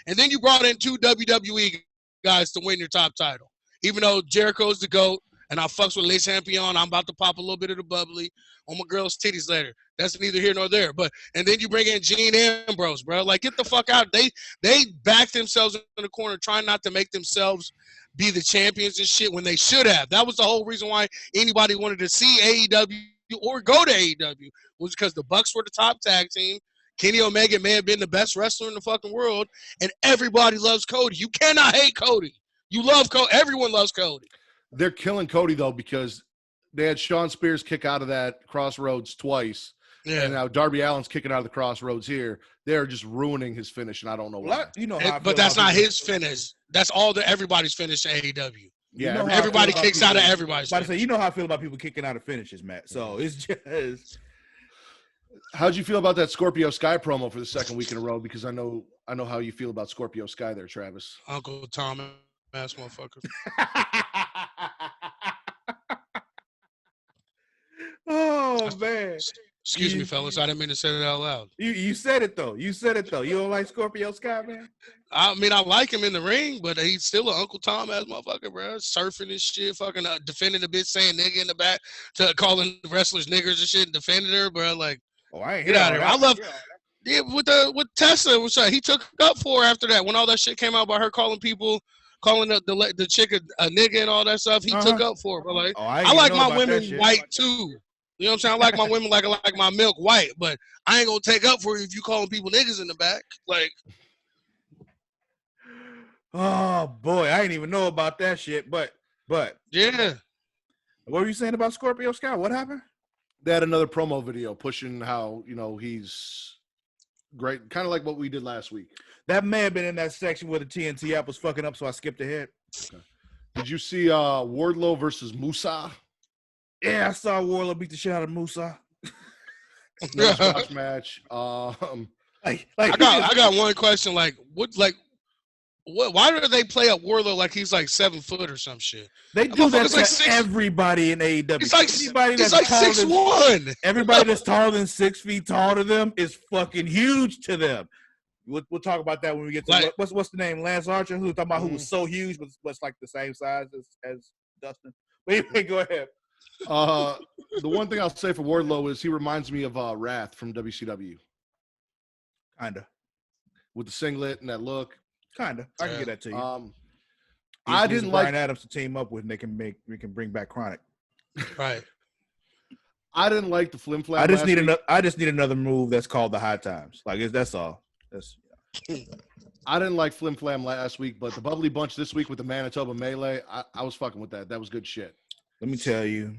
And then you brought in 2 WWE guys to win your top title. Even though Jericho's the GOAT, and I fucks with Le Champion, I'm about to pop a little bit of the bubbly on my girl's titties later. That's neither here nor there. And then you bring in Gene Ambrose, bro. Like, get the fuck out. They backed themselves in the corner trying not to make themselves be the champions and shit when they should have. That was the whole reason why anybody wanted to see AEW or go to AEW was because the Bucks were the top tag team. Kenny Omega may have been the best wrestler in the fucking world, and everybody loves Cody. You cannot hate Cody. You love Cody. Everyone loves Cody. They're killing Cody, though, because they had Sean Spears kick out of that Crossroads twice. Yeah. And now Darby Allin's kicking out of the Crossroads here. They're just ruining his finish, and I don't know why. But that's not his finish. That's all everybody's finish in AEW. Yeah, everybody kicks out of everybody's finish. You know how I feel about people kicking out of finishes, Matt. So it's just. How'd you feel about that Scorpio Sky promo for the second week in a row? Because I know how you feel about Scorpio Sky there, Travis. Uncle Tom, ass motherfucker. Oh man. Excuse me, fellas. I didn't mean to say that out loud. You said it though. You don't like Scorpio Sky, man? I mean, I like him in the ring, but he's still an Uncle Tom ass motherfucker, bro. Surfing and shit, fucking defending a bitch, saying nigga in the back, to calling wrestlers niggers and shit, and defending her, bro. Like, I ain't get out of here. I love. Yeah, with Tessa, which he took up for her after that when all that shit came out about her calling the chick a nigga and all that stuff. He took up for her, but like, I like my women white too. You know what I'm saying? I like my women like my milk white, but I ain't gonna take up for you if you calling people niggas in the back. Like, oh boy, I didn't even know about that shit. But yeah. What were you saying about Scorpio Sky? What happened? They had another promo video pushing how he's great, kind of like what we did last week. That may have been in that section where the TNT app was fucking up, so I skipped ahead. Okay. Did you see Wardlow versus Musa? Yeah, I saw Wardlow beat the shit out of Musa. No squash match. I got one question. Why do they play up Wardlow like he's like 7 foot or some shit? They do that to everybody in AEW. He's like 6'1". Everybody that's taller than 6 feet tall to them is fucking huge to them. We'll talk about that when we get to what's the name? Lance Archer, who talking about who was so huge but was like the same size as Dustin. But anyway, go ahead. The one thing I'll say for Wardlow is he reminds me of Wrath from WCW. Kinda. With the singlet and that look. Kinda. I can get that to you. I didn't like Brian Adams to team up with, and we can bring back Chronic. Right. I didn't like the flim flam. I just need another move that's called the High Times. Like that's all. I didn't like Flim Flam last week, but the Bubbly Bunch this week with the Manitoba Melee, I was fucking with that. That was good shit. Let me tell you,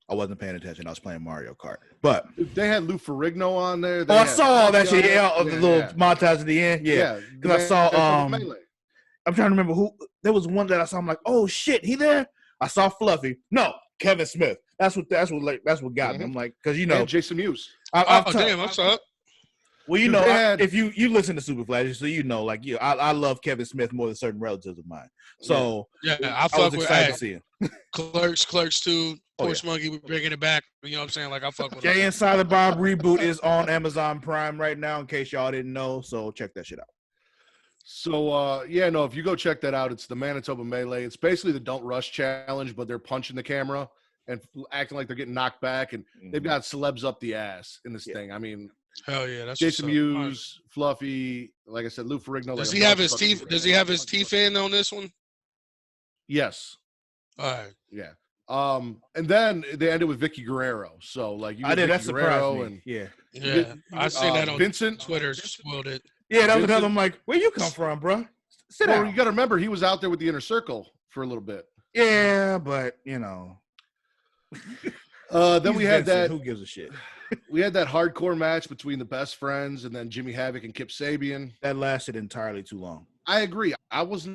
I wasn't paying attention. I was playing Mario Kart. But they had Lou Ferrigno on there. I saw all that shit. Yeah, the little yeah. montage at the end. Yeah, because I saw. Melee. I'm trying to remember who. There was one that I saw. I'm like, oh shit, he there? I saw Fluffy. No, Kevin Smith. That's what got me. I'm like, because and Jason Mewes. Damn, I'm sorry. Well, you know, if you listen to Super Flash, so you know, like I love Kevin Smith more than certain relatives of mine. So I was excited to see him. Clerks too. Horse Monkey, we're bringing it back. You know what I'm saying? Like I fuck with Jay and Silent Bob reboot is on Amazon Prime right now, in case y'all didn't know. So check that shit out. So if you go check that out, it's the Manitoba Melee. It's basically the Don't Rush challenge, but they're punching the camera and acting like they're getting knocked back, and they've got celebs up the ass in this thing. I mean, hell yeah, that's Jason Mewes, Fluffy, like I said, Lou Ferrigno. Does he have his teeth? Does he have his teeth in on this one? Yes. All right. Yeah. And then they ended with Vicky Guerrero. So like I did. That surprised me. And yeah. I seen that on Vincent Twitter. Spoiled it. Yeah, that was another. I'm like, where you come from, bro? Sit down. You got to remember, he was out there with the Inner Circle for a little bit. Yeah, but you know. Then we had that. Who gives a shit? We had that hardcore match between the Best Friends and then Jimmy Havoc and Kip Sabian. That lasted entirely too long. I agree. I was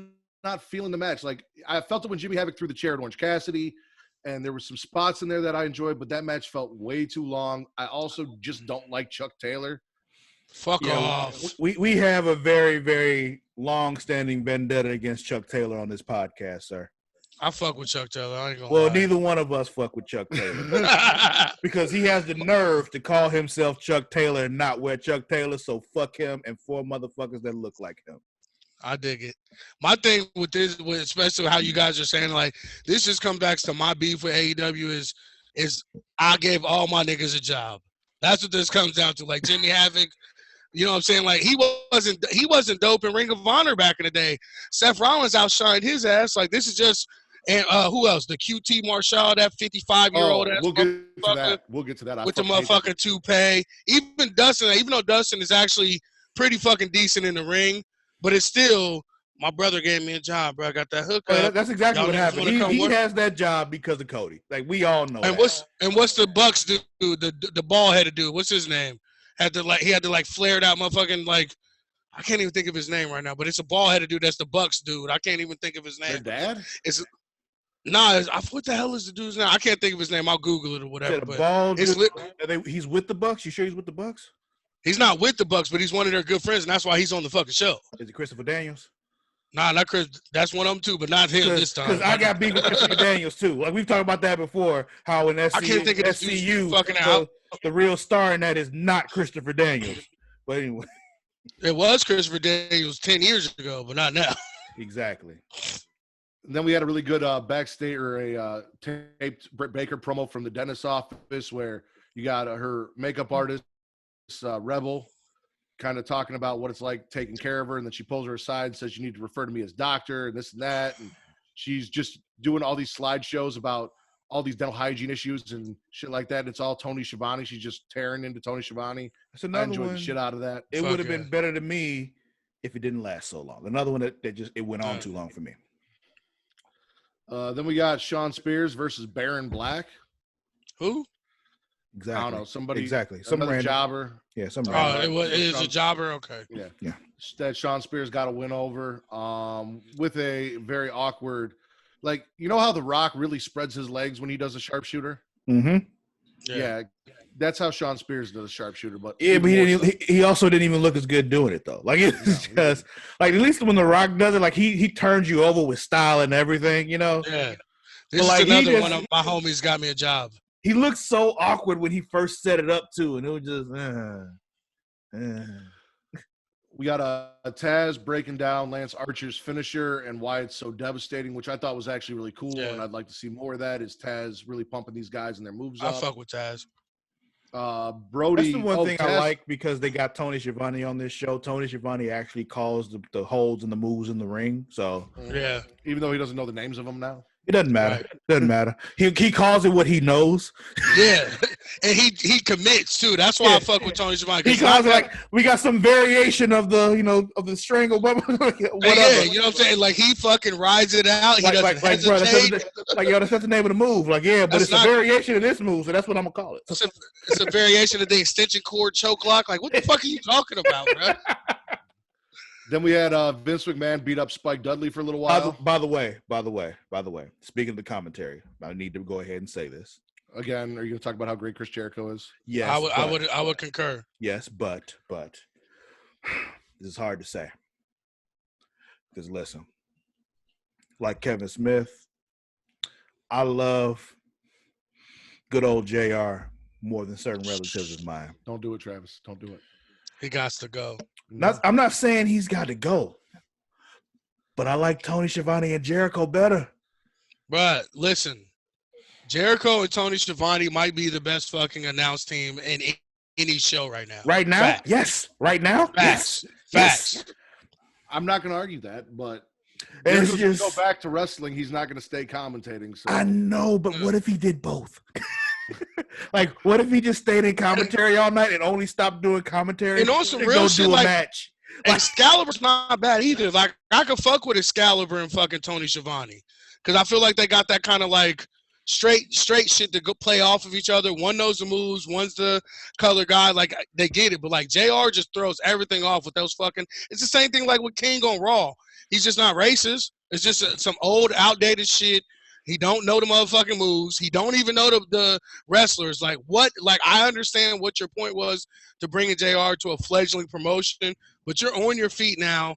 not feeling the match. Like I felt it when Jimmy Havoc threw the chair at Orange Cassidy, and there were some spots in there that I enjoyed, but that match felt way too long. I also just don't like Chuck Taylor. Fuck off. We have a very, very long-standing vendetta against Chuck Taylor on this podcast, sir. I fuck with Chuck Taylor. I ain't gonna lie. Neither one of us fuck with Chuck Taylor because he has the nerve to call himself Chuck Taylor and not wear Chuck Taylor. So fuck him and 4 motherfuckers that look like him. I dig it. My thing with this, especially how you guys are saying, like, this just comes back to my beef with AEW is I gave all my niggas a job. That's what this comes down to. Like Jimmy Havoc, you know what I'm saying? Like he wasn't dope in Ring of Honor back in the day. Seth Rollins outshined his ass. Like this is just. And who else? The QT Marshall, that 55-year-old ass. We'll get to that. With the motherfucking toupee. Even though Dustin is actually pretty fucking decent in the ring, but it's still, my brother gave me a job, bro. I got that hook up. That's exactly what happened. He has that job because of Cody. Like we all know. And what's the Bucks dude? The bald headed dude. What's his name? He had to flare it out, motherfucking like. I can't even think of his name right now, but it's a bald headed dude. That's the Bucks dude. I can't even think of his name. Their dad? What the hell is the dude's name? I can't think of his name. I'll Google it or whatever. He's with the Bucks. You sure he's with the Bucks? He's not with the Bucks, but he's one of their good friends, and that's why he's on the fucking show. Is it Christopher Daniels? Nah, not Chris. That's one of them too, but not him this time. Because I got beef with Christopher Daniels too. Like we've talked about that before. How in SCU, I can't think of SCU fucking out. The real star in that is not Christopher Daniels. But anyway, it was Christopher Daniels 10 years ago, but not now. Exactly. And then we had a really good backstage or a taped Britt Baker promo from the dentist's office where you got her makeup artist, Rebel, kind of talking about what it's like taking care of her. And then she pulls her aside and says, you need to refer to me as doctor and this and that. And she's just doing all these slideshows about all these dental hygiene issues and shit like that. And it's all Tony Schiavone. She's just tearing into Tony Schiavone. That's another I enjoyed one. The shit out of that. It would have been better to me if it didn't last so long. Another one that just it went on too long for me. Then we got Sean Spears versus Baron Black. Who? Exactly. I don't know. Somebody. Exactly. Some jobber. Yeah. Some. It is a jobber. Okay. Yeah. That Sean Spears got a win over. With a very awkward, like you know how The Rock really spreads his legs when he does a sharpshooter. Mm-hmm. Yeah. That's how Sean Spears does a sharpshooter, but he also didn't even look as good doing it though. Like it's just like at least when The Rock does it, like he turns you over with style and everything, you know. Yeah, this is another one of my homies got me a job. He looked so awkward when he first set it up too, and it was just. We got a Taz breaking down Lance Archer's finisher and why it's so devastating, which I thought was actually really cool, and I'd like to see more of that. Is Taz really pumping these guys and their moves up? I fuck with Taz. Brody. That's the one thing I like because they got Tony Schiavone on this show. Tony Schiavone actually calls the holds and the moves in the ring. So yeah, even though he doesn't know the names of them now, it doesn't matter. Right. It doesn't matter. He calls it what he knows. Yeah, and he commits too. That's why I fuck with Tony Schiavone. He calls like we got some variation of the of the string or whatever. Yeah, you know what I'm saying? Like he fucking rides it out. He doesn't hesitate. Bro, that's the name of the move. Like yeah, but it's a variation of this move, so that's what I'm gonna call it. It's a variation of the extension cord choke lock. Like what the fuck are you talking about, bro? Then we had Vince McMahon beat up Spike Dudley for a little while. By the way, speaking of the commentary, I need to go ahead and say this. Again, are you going to talk about how great Chris Jericho is? Yes, I would concur. Yes, but this is hard to say. Because listen, like Kevin Smith, I love good old JR more than certain relatives of mine. Don't do it, Travis. Don't do it. He got to go. I'm not saying he's got to go, but I like Tony Schiavone and Jericho better. But listen, Jericho and Tony Schiavone might be the best fucking announce team in any show right now. Right now? Facts. Yes. Right now? Facts. Yes. Facts. I'm not going to argue that, but it's just go back to wrestling. He's not going to stay commentating. So. I know, but what if he did both? Like, what if he just stayed in commentary all night and only stopped doing commentary and on some real shit, like, match? Excalibur's not bad either. Like, I could fuck with Excalibur and fucking Tony Schiavone because I feel like they got that kind of like straight shit to go play off of each other. One knows the moves, one's the color guy. Like they get it, but like JR just throws everything off with those fucking. It's the same thing like with King on Raw. He's just not racist. It's just some old, outdated shit. He don't know the motherfucking moves. He don't even know the wrestlers. Like what? Like I understand what your point was to bringing JR to a fledgling promotion, but you're on your feet now.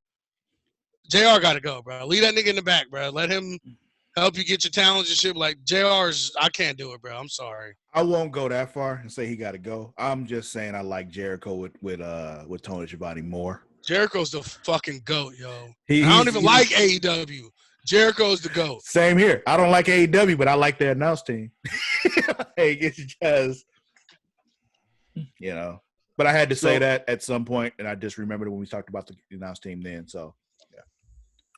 JR got to go, bro. Leave that nigga in the back, bro. Let him help you get your talents and shit. Like JR's, I can't do it, bro. I'm sorry. I won't go that far and say he got to go. I'm just saying I like Jericho with Tony Schiavone more. Jericho's the fucking GOAT, yo. I don't even like AEW. Jericho's the GOAT. Same here. I don't like AEW, but I like their announce team. It's just, but I had to say that at some point, and I just remembered when we talked about the announce team then. So, yeah.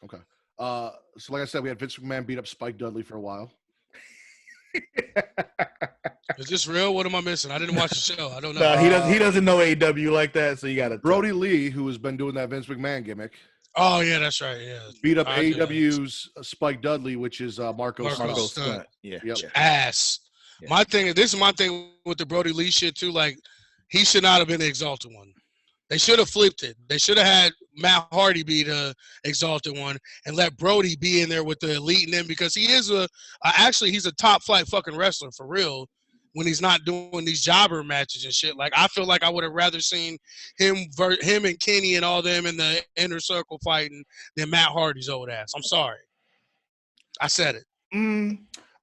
Okay. So like I said, we had Vince McMahon beat up Spike Dudley for a while. Is this real? What am I missing? I didn't watch the show. I don't know. No, he doesn't know AEW like that, so you got to. Brody Lee, who has been doing that Vince McMahon gimmick. Oh yeah, that's right. Yeah, beat up AEW's Spike Dudley, which is Marco Stunt. Yeah, ass. Yeah. This is my thing with the Brody Lee shit too. Like, he should not have been the Exalted One. They should have flipped it. They should have had Matt Hardy be the Exalted One and let Brody be in there with the Elite and them, because he is actually he's a top flight fucking wrestler for real. When he's not doing these jobber matches and shit, like I feel like I would have rather seen him and Kenny and all them in the inner circle fighting than Matt Hardy's old ass. I'm sorry, I said it.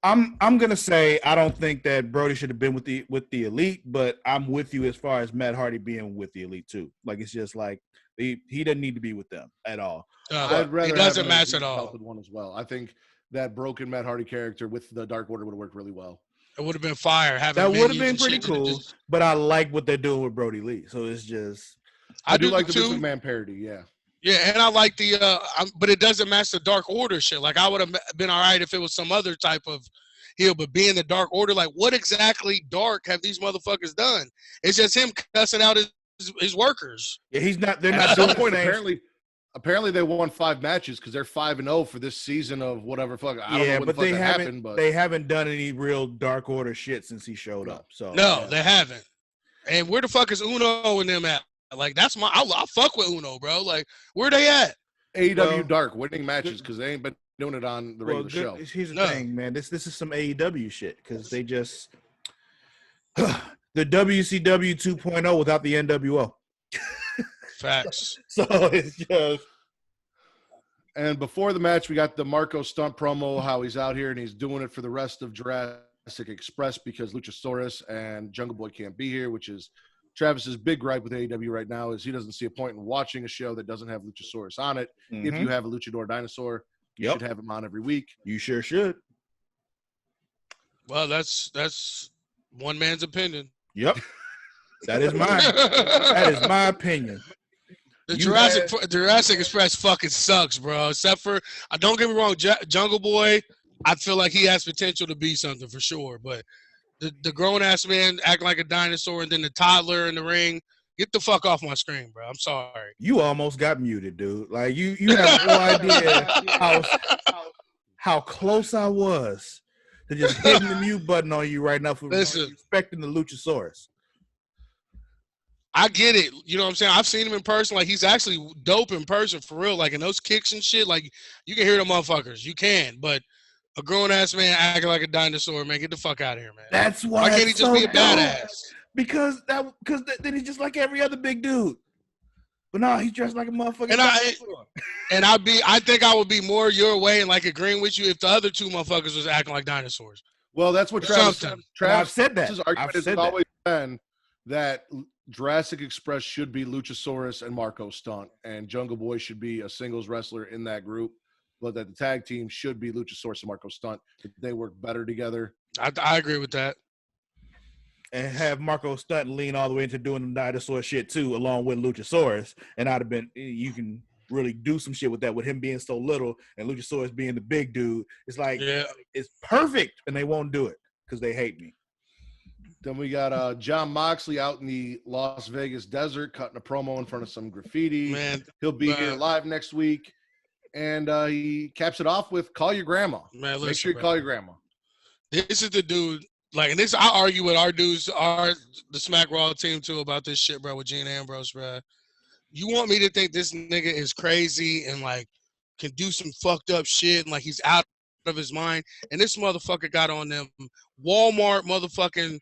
I'm gonna say I don't think that Brody should have been with the Elite, but I'm with you as far as Matt Hardy being with the Elite too. Like it's just like he doesn't need to be with them at all. I'd rather it doesn't match at all. One as well. I think that broken Matt Hardy character with the Dark Order would have worked really well. It would have been fire. That would have been pretty cool, but I like what they're doing with Brody Lee. So it's just I do like the Vince McMahon parody, yeah. Yeah, and I like the but it doesn't match the Dark Order shit. Like I would have been all right if it was some other type of heel, but being the Dark Order, like what exactly dark have these motherfuckers done? It's just him cussing out his workers. Yeah, they're and not at doing some point apparently they won 5 matches because they're 5-0 for this season of whatever fuck. I don't know what the fuck happened, but they haven't done any real Dark Order shit since he showed up. So no, they haven't. And where the fuck is Uno and them at? Like that's I fuck with Uno, bro. Like where they at? AEW Dark winning matches because they ain't been doing it on the regular show. Here's the thing, man. This is some AEW shit because they just the WCW 2.0 without the NWO. Facts. So it's just. And before the match, we got the Marco Stunt promo, how he's out here and he's doing it for the rest of Jurassic Express because Luchasaurus and Jungle Boy can't be here, which is Travis's big gripe with AEW right now is he doesn't see a point in watching a show that doesn't have Luchasaurus on it. Mm-hmm. If you have a Luchador dinosaur, you should have him on every week. You sure should. Well, that's one man's opinion. Yep. That is mine. That is my opinion. The Jurassic Express fucking sucks, bro. Except for, don't get me wrong, Jungle Boy, I feel like he has potential to be something for sure. But the grown ass man acting like a dinosaur, and then the toddler in the ring. Get the fuck off my screen, bro. I'm sorry. You almost got muted, dude. Like you have no idea how close I was to just hitting the mute button on you right now for respecting the Luchasaurus. I get it. You know what I'm saying? I've seen him in person. Like, he's actually dope in person, for real. Like, in those kicks and shit, like, you can hear the motherfuckers. You can. But a grown-ass man acting like a dinosaur, man, get the fuck out of here, man. That's why can't he just be a badass? Because then he's just like every other big dude. But no, he's dressed like a motherfucking dinosaur. I think I would be more your way and, like, agreeing with you if the other two motherfuckers was acting like dinosaurs. Well, that's what Travis said. I've said that. His argument has always been that Jurassic Express should be Luchasaurus and Marco Stunt, and Jungle Boy should be a singles wrestler in that group, but that the tag team should be Luchasaurus and Marco Stunt. They work better together. I agree with that. And have Marco Stunt lean all the way into doing the dinosaur shit too, along with Luchasaurus, and I'd have been. You can really do some shit with that, with him being so little and Luchasaurus being the big dude. It's like it's perfect, and they won't do it because they hate me. Then we got John Moxley out in the Las Vegas desert cutting a promo in front of some graffiti. Man, he'll be here live next week. And he caps it off with "Call your grandma." Man, make sure you call your grandma. This is the dude. Like, and this, I argue with our dudes, the Smack Raw team too about this shit, bro. With Gene Ambrose, bro. You want me to think this nigga is crazy and like can do some fucked up shit and like he's out of his mind? And this motherfucker got on them Walmart motherfucking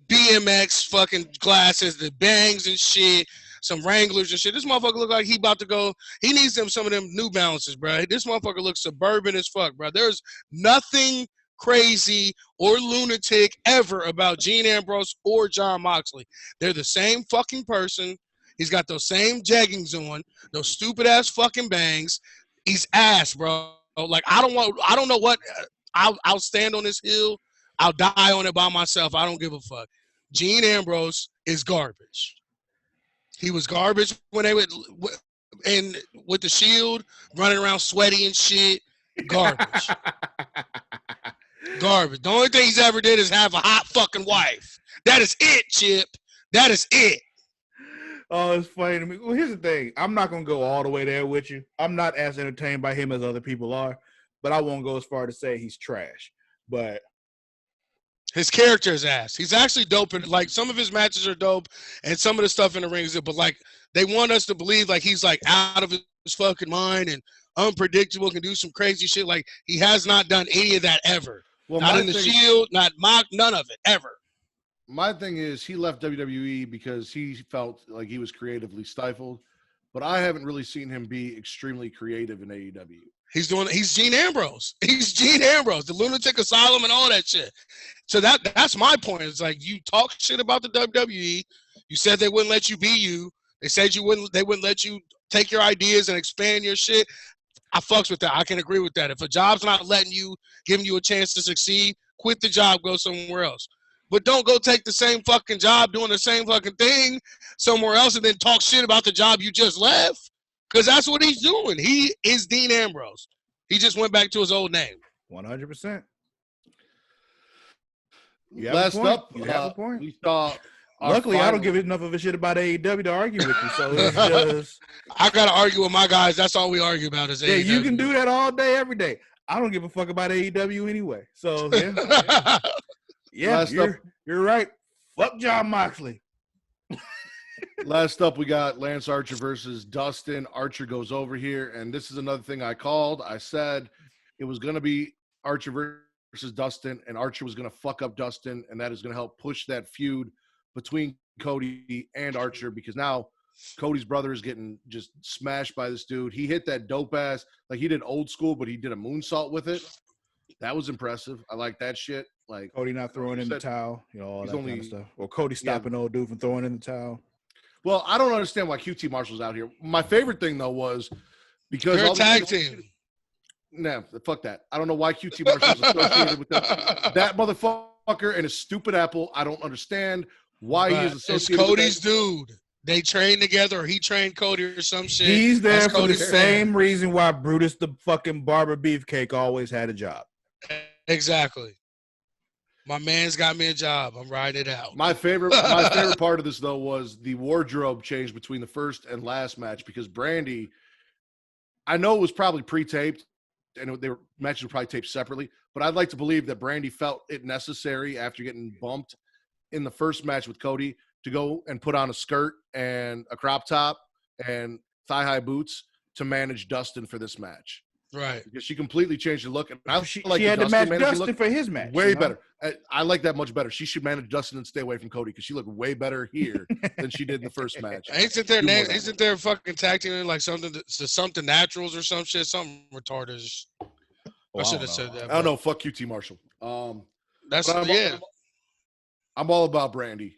BMX fucking glasses, the bangs and shit. Some Wranglers and shit. This motherfucker look like he about to go. He needs some of them New Balances, bro. This motherfucker looks suburban as fuck, bro. There's nothing crazy or lunatic ever about Gene Ambrose or John Moxley. They're the same fucking person. He's got those same jeggings on, those stupid ass fucking bangs. He's ass, bro. Like, I don't know what. I'll stand on this hill. I'll die on it by myself. I don't give a fuck. Gene Ambrose is garbage. He was garbage when they would, and with the Shield, running around sweaty and shit. Garbage. Garbage. The only thing he's ever did is have a hot fucking wife. That is it, Chip. That is it. Oh, it's funny to me. Well, here's the thing. I'm not going to go all the way there with you. I'm not as entertained by him as other people are, but I won't go as far to say he's trash. But his character is ass. He's actually dope. And like, some of his matches are dope and some of the stuff in the ring is good, but like, they want us to believe like he's like out of his fucking mind and unpredictable, can do some crazy shit. Like, he has not done any of that ever. Well, not in the Shield, not mock, none of it ever. My thing is, he left WWE because he felt like he was creatively stifled, but I haven't really seen him be extremely creative in AEW. He's Gene Ambrose. He's Gene Ambrose, the lunatic asylum and all that shit. So that's my point. It's like, you talk shit about the WWE. You said they wouldn't let you be you. They said they wouldn't let you take your ideas and expand your shit. I fucks with that. I can agree with that. If a job's not letting you, giving you a chance to succeed, quit the job, go somewhere else. But don't go take the same fucking job doing the same fucking thing somewhere else and then talk shit about the job you just left. Because that's what he's doing. He is Dean Ambrose. He just went back to his old name. 100%. Last up, you have a point. We saw. Luckily, I don't give enough of a shit about AEW to argue with you. So it's just. I got to argue with my guys. That's all we argue about is AEW. Yeah, you can do that all day, every day. I don't give a fuck about AEW anyway. So, yeah. Yeah, you're right. Fuck John Moxley. Last up, we got Lance Archer versus Dustin. Archer goes over here, and this is another thing I called. I said it was going to be Archer versus Dustin, and Archer was going to fuck up Dustin, and that is going to help push that feud between Cody and Archer, because now Cody's brother is getting just smashed by this dude. He hit that dope ass, like he did old school, but he did a moonsault with it. That was impressive. I like that shit. Like Cody not throwing in the towel, all that kind of stuff. Or Cody stopping old dude from throwing in the towel. Well, I don't understand why QT Marshall's out here. My favorite thing though was because they're a tag team. Nah, fuck that. I don't know why QT Marshall's associated with that motherfucker and his stupid apple. I don't understand why he is associated. It's Cody's dude. They trained together, or he trained Cody or some shit. He's there for the same reason why Brutus the fucking Barber Beefcake always had a job. Exactly. My man's got me a job. I'm riding it out. My favorite part of this though was the wardrobe change between the first and last match because Brandy, I know it was probably pre-taped and they were matches were probably taped separately, but I'd like to believe that Brandy felt it necessary after getting bumped in the first match with Cody to go and put on a skirt and a crop top and thigh-high boots to manage Dustin for this match. Right. Because she completely changed the look. And she had to match Dustin for his match. Way better. I like that much better. She should manage Dustin and stay away from Cody because she looked way better here than she did in the first match. Isn't there fucking tag team like something naturals or some shit? Something retarded. I should have said that. I don't know. Fuck QT Marshall. I'm all about Brandy.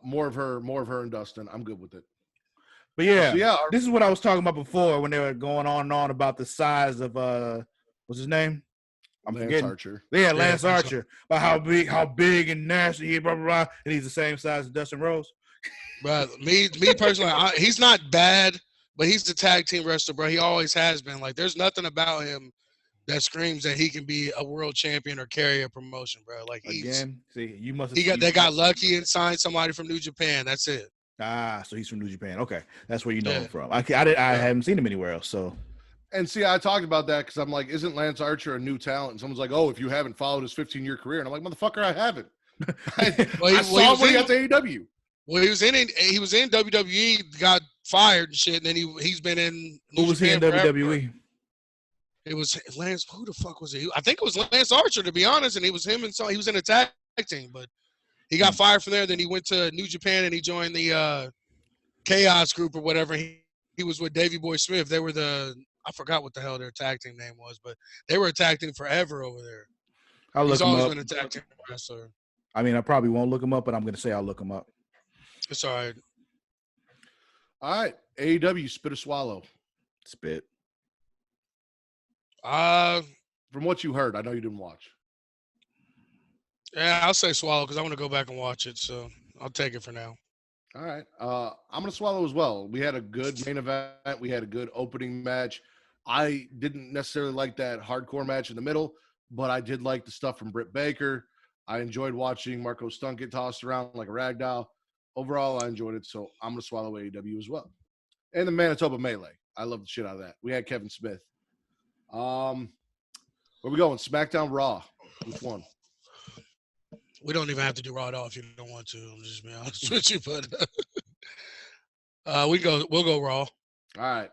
More of her and Dustin. I'm good with it. But this is what I was talking about before when they were going on and on about the size of what's his name? Lance Archer. Yeah, Lance Archer. About how big and nasty he blah blah blah, and he's the same size as Dustin Rhodes. But me personally, he's not bad, but he's the tag team wrestler, bro. He always has been. Like, there's nothing about him that screams that he can be a world champion or carry a promotion, bro. Like, they got lucky and signed somebody from New Japan. That's it. So he's from New Japan. Okay, that's where you know him from. I haven't seen him anywhere else. So, and see, I talked about that because I'm like, isn't Lance Archer a new talent? And someone's like, oh, if you haven't followed his 15-year career, and I'm like, motherfucker, I haven't. I saw him when he got to AEW. Well, he was in WWE, got fired and shit, and then he's been in. Who was he in WWE? It was Lance. Who the fuck was he? I think it was Lance Archer, to be honest, and it was him, and so he was in a tag team, but. He got fired from there. Then he went to New Japan and he joined the Chaos Group or whatever. He was with Davey Boy Smith. They were I forgot what the hell their tag team name was, but they were a tag team forever over there. He's always been a tag team wrestler. I mean, I probably won't look him up, but I'm going to say I'll look him up. It's all right. All right. AEW, spit or swallow? Spit. From what you heard, I know you didn't watch. Yeah, I'll say swallow because I want to go back and watch it. So I'll take it for now. All right. I'm going to swallow as well. We had a good main event. We had a good opening match. I didn't necessarily like that hardcore match in the middle, but I did like the stuff from Britt Baker. I enjoyed watching Marco Stunt get tossed around like a rag doll. Overall, I enjoyed it. So I'm going to swallow AEW as well. And the Manitoba Melee. I love the shit out of that. We had Kevin Smith. Where we going? SmackDown, Raw. Which one? We don't even have to do Raw at all if you don't want to. I'm just being honest with you, but we'll go Raw. All right.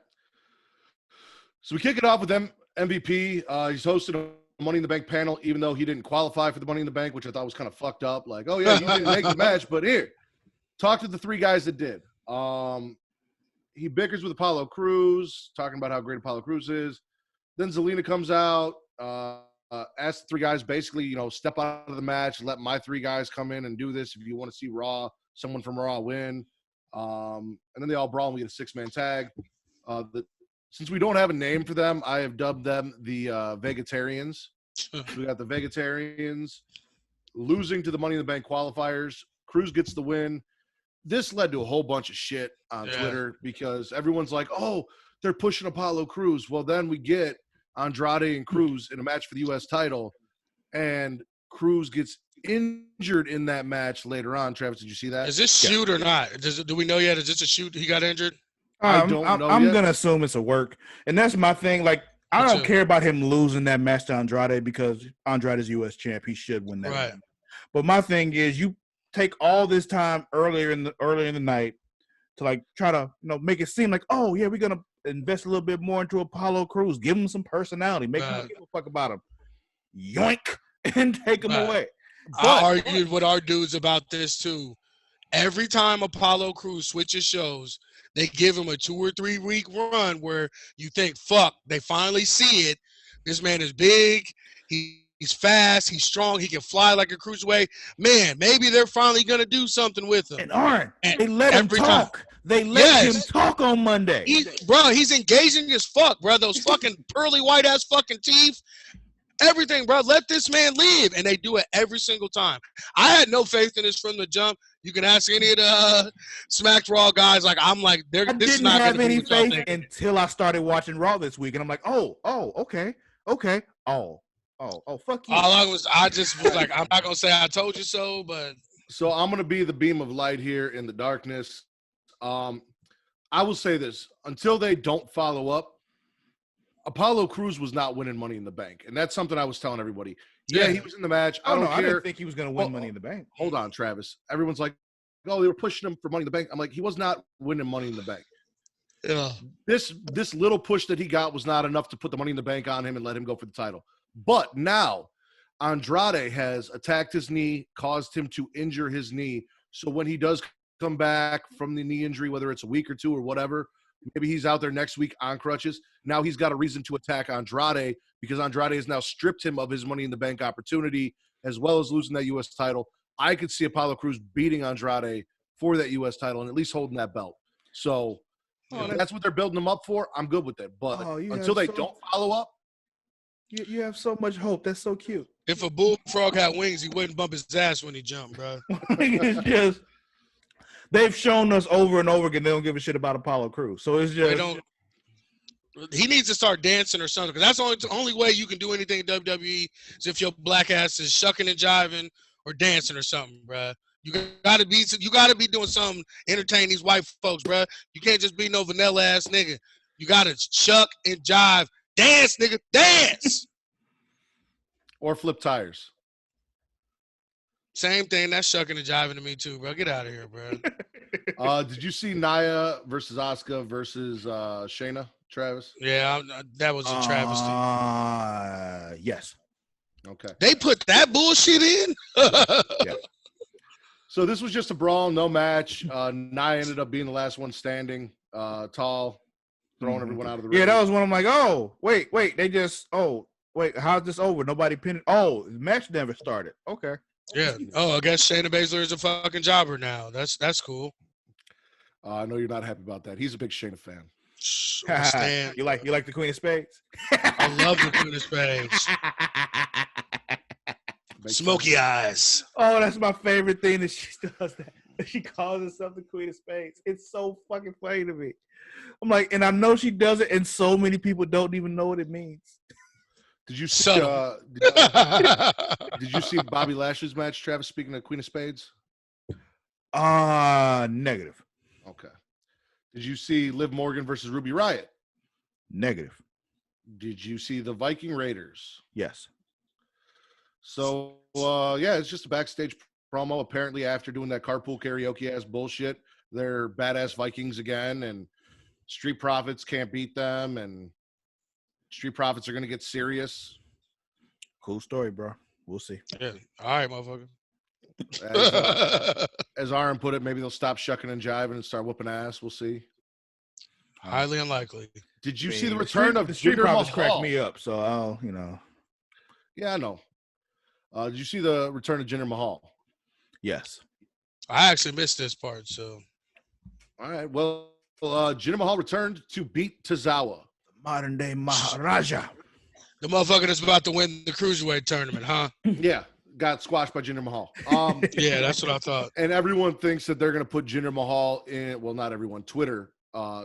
So we kick it off with MVP. He's hosting a Money in the Bank panel, even though he didn't qualify for the Money in the Bank, which I thought was kind of fucked up. Like, oh yeah, you didn't make the match, but here, talk to the three guys that did. He bickers with Apollo Crews, talking about how great Apollo Crews is. Then Zelina comes out. Ask the three guys basically, step out of the match, let my three guys come in and do this. If you want to see Raw, someone from Raw win. And then they all brawl and we get a 6-man tag. Since we don't have a name for them, I have dubbed them the Vegetarians. We got the Vegetarians losing to the Money in the Bank qualifiers. Crews gets the win. This led to a whole bunch of shit on Twitter because everyone's like, oh, they're pushing Apollo Crews. Well, then we get Andrade and Cruz in a match for the U.S. title, and Cruz gets injured in that match later on. Travis, did you see that? Is this shoot or not? Do we know yet? Is this a shoot? He got injured? I don't know. I'm going to assume it's a work. And that's my thing. Like, I don't care about him losing that match to Andrade because Andrade is U.S. champ. He should win that. Right. Match. But my thing is you take all this time earlier in the night to, like, try to, make it seem like, oh, yeah, we're going to invest a little bit more into Apollo Crews. Give him some personality. Make him give a fuck about him. Yoink! And take him away. I argued with our dudes about this, too. Every time Apollo Crews switches shows, they give him a 2 or 3 week run where you think, fuck, they finally see it. This man is big. He's fast. He's strong. He can fly like a cruiserweight. Man, maybe they're finally going to do something with him. And they let him talk. They let him talk on Monday. He's engaging as fuck, bro. Those fucking pearly white-ass fucking teeth. Everything, bro. Let this man live. And they do it every single time. I had no faith in this from the jump. You can ask any of the Smacked Raw guys. Like, I'm like, I didn't have any faith until I started watching Raw this week. And I'm like, oh, okay. Oh. Oh, fuck you. I just was like, I'm not gonna say I told you so, but So I'm going to be the beam of light here in the darkness. I will say this: until they don't follow up, Apollo Crews was not winning Money in the Bank, and that's something I was telling everybody. Yeah, he was in the match. I don't care. I didn't think he was going to win Money in the Bank. Hold on, Travis. Everyone's like, "Oh, they were pushing him for Money in the Bank." I'm like, he was not winning Money in the Bank. yeah. This little push that he got was not enough to put the Money in the Bank on him and let him go for the title. But now Andrade has attacked his knee, caused him to injure his knee. So when he does come back from the knee injury, whether it's a week or two or whatever, maybe he's out there next week on crutches. Now he's got a reason to attack Andrade because Andrade has now stripped him of his Money in the Bank opportunity as well as losing that U.S. title. I could see Apollo Crews beating Andrade for that U.S. title and at least holding that belt. So if that's what they're building him up for, I'm good with it. But until they don't follow up, you have so much hope. That's so cute. If a bullfrog had wings, he wouldn't bump his ass when he jumped, bro. It's just they've shown us over and over again they don't give a shit about Apollo Crews. So it's just he needs to start dancing or something because that's the only way you can do anything in WWE is if your black ass is shucking and jiving or dancing or something, bro. You gotta be doing something entertain these white folks, bro. You can't just be no vanilla ass nigga. You gotta shuck and jive, dance, nigga, dance. or flip tires. Same thing. That's shucking and jiving to me too, bro. Get out of here, bro. Did you see Nia versus Asuka versus Shayna, Travis? Yeah, that was a travesty. Yes. Okay. They put that bullshit in. Yeah. So this was just a brawl, no match. Nia ended up being the last one standing, tall, throwing everyone out of the ring. Yeah, that was one. I'm like, wait, how's this over? Nobody pinned. The match never started. Okay. Yeah. Oh, I guess Shayna Baszler is a fucking jobber now. That's cool. I know you're not happy about that. He's a big Shayna fan. Stan. You like the Queen of Spades? I love the Queen of Spades. Smoky eyes. Oh, that's my favorite thing that she does that. She calls herself the Queen of Spades. It's so fucking funny to me. I'm like, and I know she does it, and so many people don't even know what it means. Did you see? Did you see Bobby Lashley's match, Travis? Speaking of Queen of Spades. Negative. Okay. Did you see Liv Morgan versus Ruby Riott? Negative. Did you see the Viking Raiders? Yes. So, yeah, it's just a backstage promo. Apparently, after doing that carpool karaoke ass bullshit, they're badass Vikings again, and Street Profits can't beat them, and Street Profits are going to get serious. Cool story, bro. We'll see. Yeah. All right, motherfucker. As Aaron put it, maybe they'll stop shucking and jiving and start whooping ass. We'll see. Highly unlikely. Did you see the return of the Street Jinder Profits Mahal? cracked me up, so I'll, Yeah, I know. Did you see the return of Jinder Mahal? Yes. I actually missed this part, so. All right. Well, Jinder Mahal returned to beat Tozawa. Modern day Maharaja. The motherfucker that's about to win the Cruiserweight tournament, huh? Yeah. Got squashed by Jinder Mahal. Yeah, that's what I thought. And everyone thinks that they're going to put Jinder Mahal in. Well, not everyone. Twitter.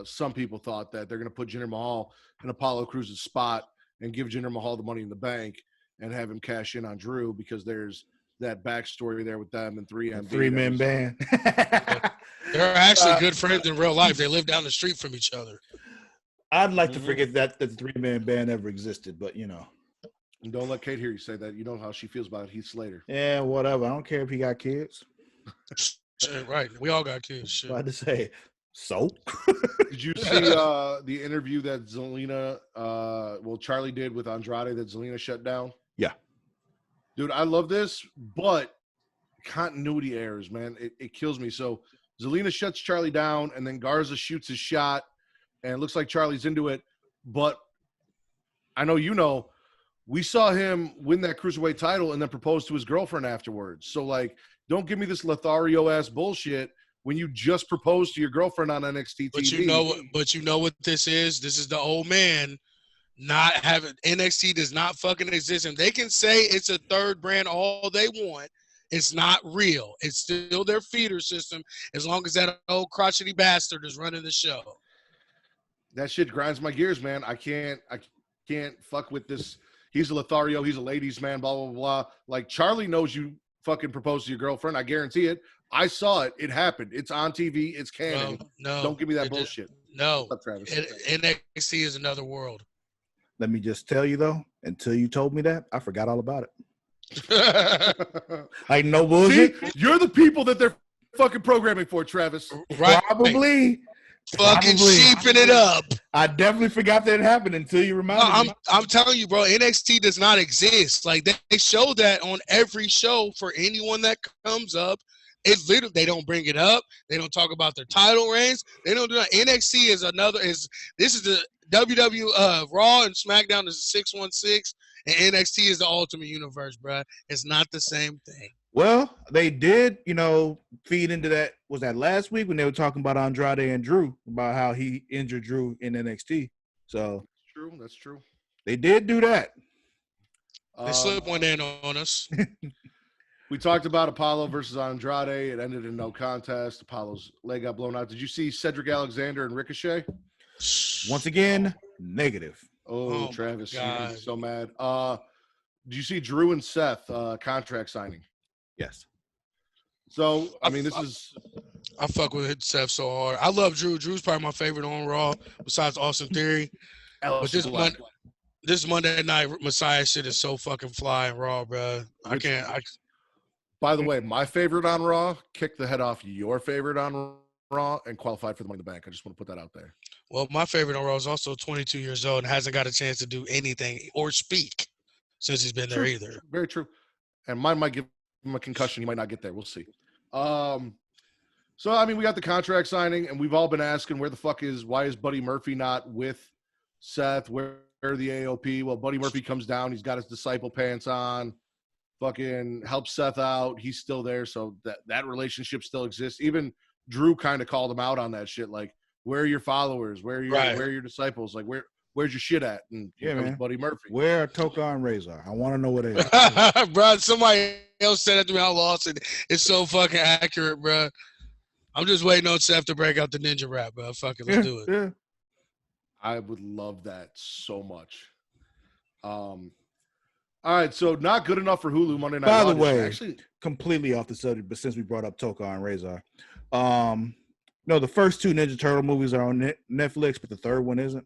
Some people thought that they're going to put Jinder Mahal in Apollo Crews' spot and give Jinder Mahal the Money in the Bank and have him cash in on Drew because there's that backstory there with them and 3MB. Three-man band. They're actually good friends in real life. They live down the street from each other. I'd like to forget that the three-man band ever existed, but And don't let Kate hear you say that. You know how she feels about Heath Slater. Yeah, whatever. I don't care if he got kids. Shit, right. We all got kids. Shit. About to say, so? Did you see the interview that Zelina, Charlie did with Andrade that Zelina shut down? Yeah. Dude, I love this, but continuity errors, man. It kills me. So Zelina shuts Charlie down, and then Garza shoots his shot, and it looks like Charlie's into it. But I know we saw him win that Cruiserweight title and then propose to his girlfriend afterwards. So, don't give me this Lothario-ass bullshit when you just proposed to your girlfriend on NXT TV. But you know what this is? This is the old man not having – NXT does not fucking exist. And they can say it's a third brand all they want. It's not real. It's still their feeder system as long as that old crotchety bastard is running the show. That shit grinds my gears, man. I can't fuck with this. He's a Lothario. He's a ladies' man, blah, blah, blah. Like, Charlie knows you fucking proposed to your girlfriend. I guarantee it. I saw it. It happened. It's on TV. It's canon. No. Don't give me that bullshit. No. What's up, Travis? NXT is another world. Let me just tell you, though, until you told me that, I forgot all about it. Like, no bullshit. See, you're the people that they're fucking programming for, Travis. Right. Probably. Fucking sheeping it up. I definitely forgot that it happened until you reminded me. I'm telling you, bro, NXT does not exist. Like, they show that on every show for anyone that comes up. It's literally, they don't bring it up. They don't talk about their title reigns. They don't do that. NXT this is the Raw and SmackDown is 616, and NXT is the Ultimate Universe, bro. It's not the same thing. Well, they did, feed into that. Was that last week when they were talking about Andrade and Drew, about how he injured Drew in NXT? So That's true. They did do that. They slipped one in on us. We talked about Apollo versus Andrade. It ended in no contest. Apollo's leg got blown out. Did you see Cedric Alexander and Ricochet? Once again, negative. Oh Travis, you're so mad. Did you see Drew and Seth contract signing? Yes. So, I mean, this is... I fuck with Seth so hard. I love Drew. Drew's probably my favorite on Raw, besides Austin Theory. But this Monday Night Messiah shit is so fucking fly and Raw, bro. By the way, my favorite on Raw kicked the head off your favorite on Raw and qualified for the Money in the Bank. I just want to put that out there. Well, my favorite on Raw is also 22 years old and hasn't got a chance to do anything or speak since he's been there either. Very true. And mine might give him a concussion. He might not get there. We'll see. So, I mean, we got the contract signing, and we've all been asking why is Buddy Murphy not with Seth? Where are the AOP? Well, Buddy Murphy comes down. He's got his disciple pants on. Fucking helps Seth out. He's still there, so that relationship still exists. Even Drew kind of called him out on that shit. Like, where are your followers? Where are your disciples? Like, where's your shit at? And here comes Buddy Murphy. Where are Toka and Razor? I want to know what it is. Bro, somebody else said it to me. I lost it. It's so fucking accurate, bro. I'm just waiting on Seth to break out the ninja rap, bro. Fuck it, let's do it. Yeah. I would love that so much. All right, so not good enough for Hulu Monday Night Raw. By the way, actually, completely off the subject, but since we brought up Toka and Razor, the first two Ninja Turtle movies are on Netflix, but the third one isn't.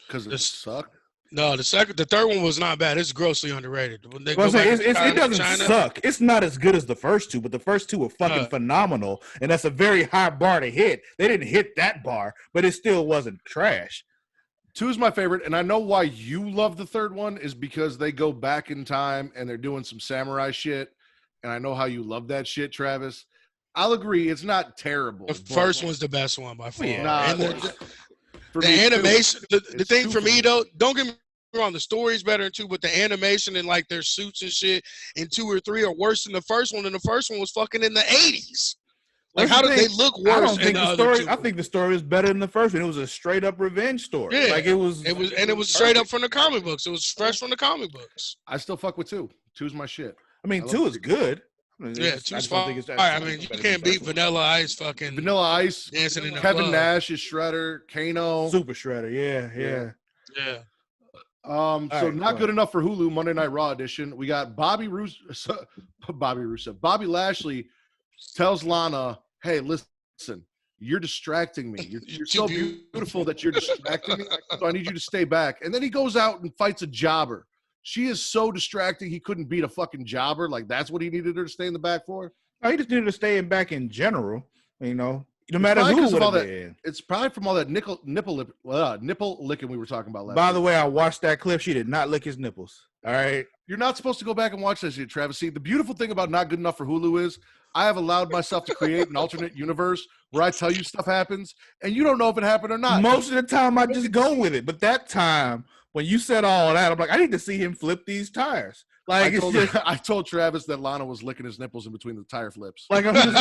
Because it sucked? No, the third one was not bad. It's grossly underrated. When they it doesn't suck. It's not as good as the first two, but the first two are fucking phenomenal, and that's a very high bar to hit. They didn't hit that bar, but it still wasn't trash. 2 is my favorite, and I know why you love the third one is because they go back in time and they're doing some samurai shit, and I know how you love that shit, Travis. I'll agree, it's not terrible. The first one's the best one by far. Yeah, the animation, the thing for me though, don't get me wrong, the story's better in 2, but the animation and like their suits and shit in 2 or 3 are worse than the first one, and the first one was fucking in the 80s. Like, how did they look worse? I think the story is better than the first one. It was a straight up revenge story. Yeah, like it was straight up from the comic books. It was fresh from the comic books. I still fuck with 2. 2's my shit. I mean, 2 is good. Yeah, 2's fine. I mean, you can't beat Vanilla Ice. Fucking Vanilla Ice. Dancing in the Kevin club. Nash is Shredder. Kano. Super Shredder. Yeah. So not good enough for Hulu Monday Night Raw edition. We got Bobby Lashley tells Lana, "Hey, listen, you're distracting me. You're so beautiful that you're distracting me. So I need you to stay back." And then he goes out and fights a jobber. She is so distracting. He couldn't beat a fucking jobber. Like, that's what he needed her to stay in the back for. No, he just needed to stay in back in general. No matter who would have been. It's probably from all that nipple licking we were talking about last By the way, I watched that clip. She did not lick his nipples. All right. You're not supposed to go back and watch that shit, Travis. See, the beautiful thing about Not Good Enough for Hulu is I have allowed myself to create an alternate universe where I tell you stuff happens, and you don't know if it happened or not. Most of the time, I just go with it. But that time, when you said all that, I'm like, I need to see him flip these tires. Like, I told Travis that Lana was licking his nipples in between the tire flips. Like, I'm just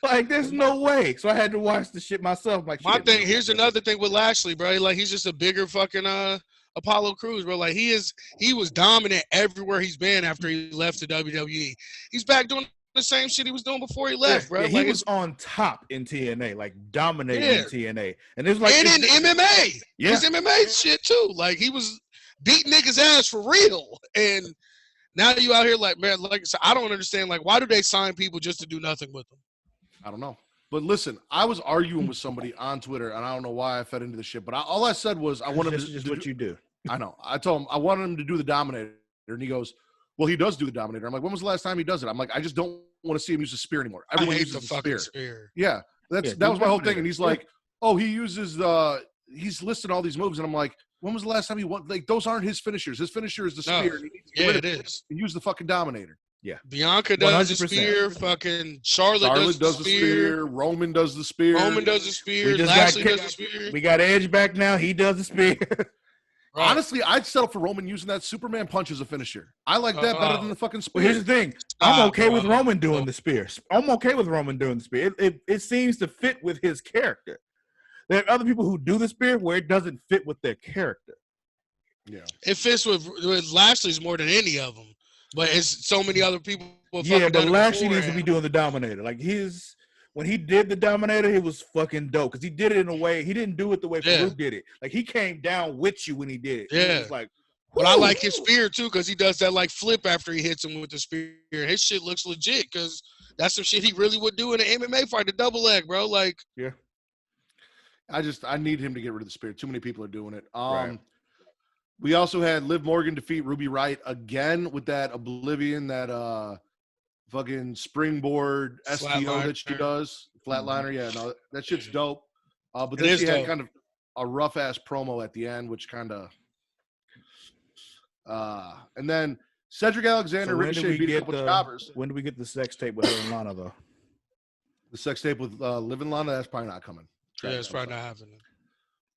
like, there's no way. So I had to watch the shit myself. Like, here's another thing with Lashley, bro. Like, he's just a bigger fucking Apollo Crews, bro. Like, he was dominant everywhere he's been after he left the WWE. He's back doing the same shit he was doing before he left, bro. Yeah, he was on top in TNA, like dominating in TNA, and it was like in MMA. Yeah, his MMA shit too. Like, he was beat niggas ass for real. And now you out here like, man, like I said, I don't understand. Like, why do they sign people just to do nothing with them? I don't know. But listen, I was arguing with somebody on Twitter, and I don't know why I fed into this shit. But all I said was I wanted This to is do what you do. I know. I told him I wanted him to do the Dominator, and he goes, "Well, he does do the Dominator." I'm like, "When was the last time he does it?" I'm like, "I just don't want to see him use a spear anymore. Everyone I hate uses the the fucking spear." spear. Yeah, that was my whole thing. And he's like, "Oh, he uses he's listing all these moves," and I'm like, "When was the last time he won? Like, those aren't his finishers. His finisher is the spear. And he needs to get rid of it is. And use the fucking Dominator." Yeah. Bianca does 100%. the spear. Fucking Charlotte does the spear. Roman does the spear. Roman does the spear. We just Lashley got- does the spear. We got Edge back now. He does the spear. Right. Honestly, I'd settle for Roman using that Superman punch as a finisher. I like that better than the fucking spear. Well, here's the thing. I'm okay with Roman doing the spear. I'm okay with Roman doing the spear. It seems to fit with his character. There are other people who do the spear where it doesn't fit with their character. Yeah. It fits with Lashley's more than any of them, but it's so many other people. Yeah, but Lashley needs to be doing the Dominator. Like when he did the Dominator, it was fucking dope because he did it in a way he didn't do it the way Farouk did it. Like he came down with you when he did it. Yeah, he was like, but I like his spear too because he does that like flip after he hits him with the spear. His shit looks legit because that's some shit he really would do in an MMA fight, the double leg, bro. Like, yeah. I need him to get rid of the spear. Too many people are doing it. Right. We also had Liv Morgan defeat Ruby Riott again with that Oblivion, that fucking springboard STO that she does. Flatliner, yeah, no, that shit's dope. But then she had kind of a rough ass promo at the end, which kind of and then Cedric Alexander, Ricochet beat a couple jobbers. When do we get the sex tape with her and Lana though? The sex tape with Liv and Lana, that's probably not coming. Yeah, it's probably not happening.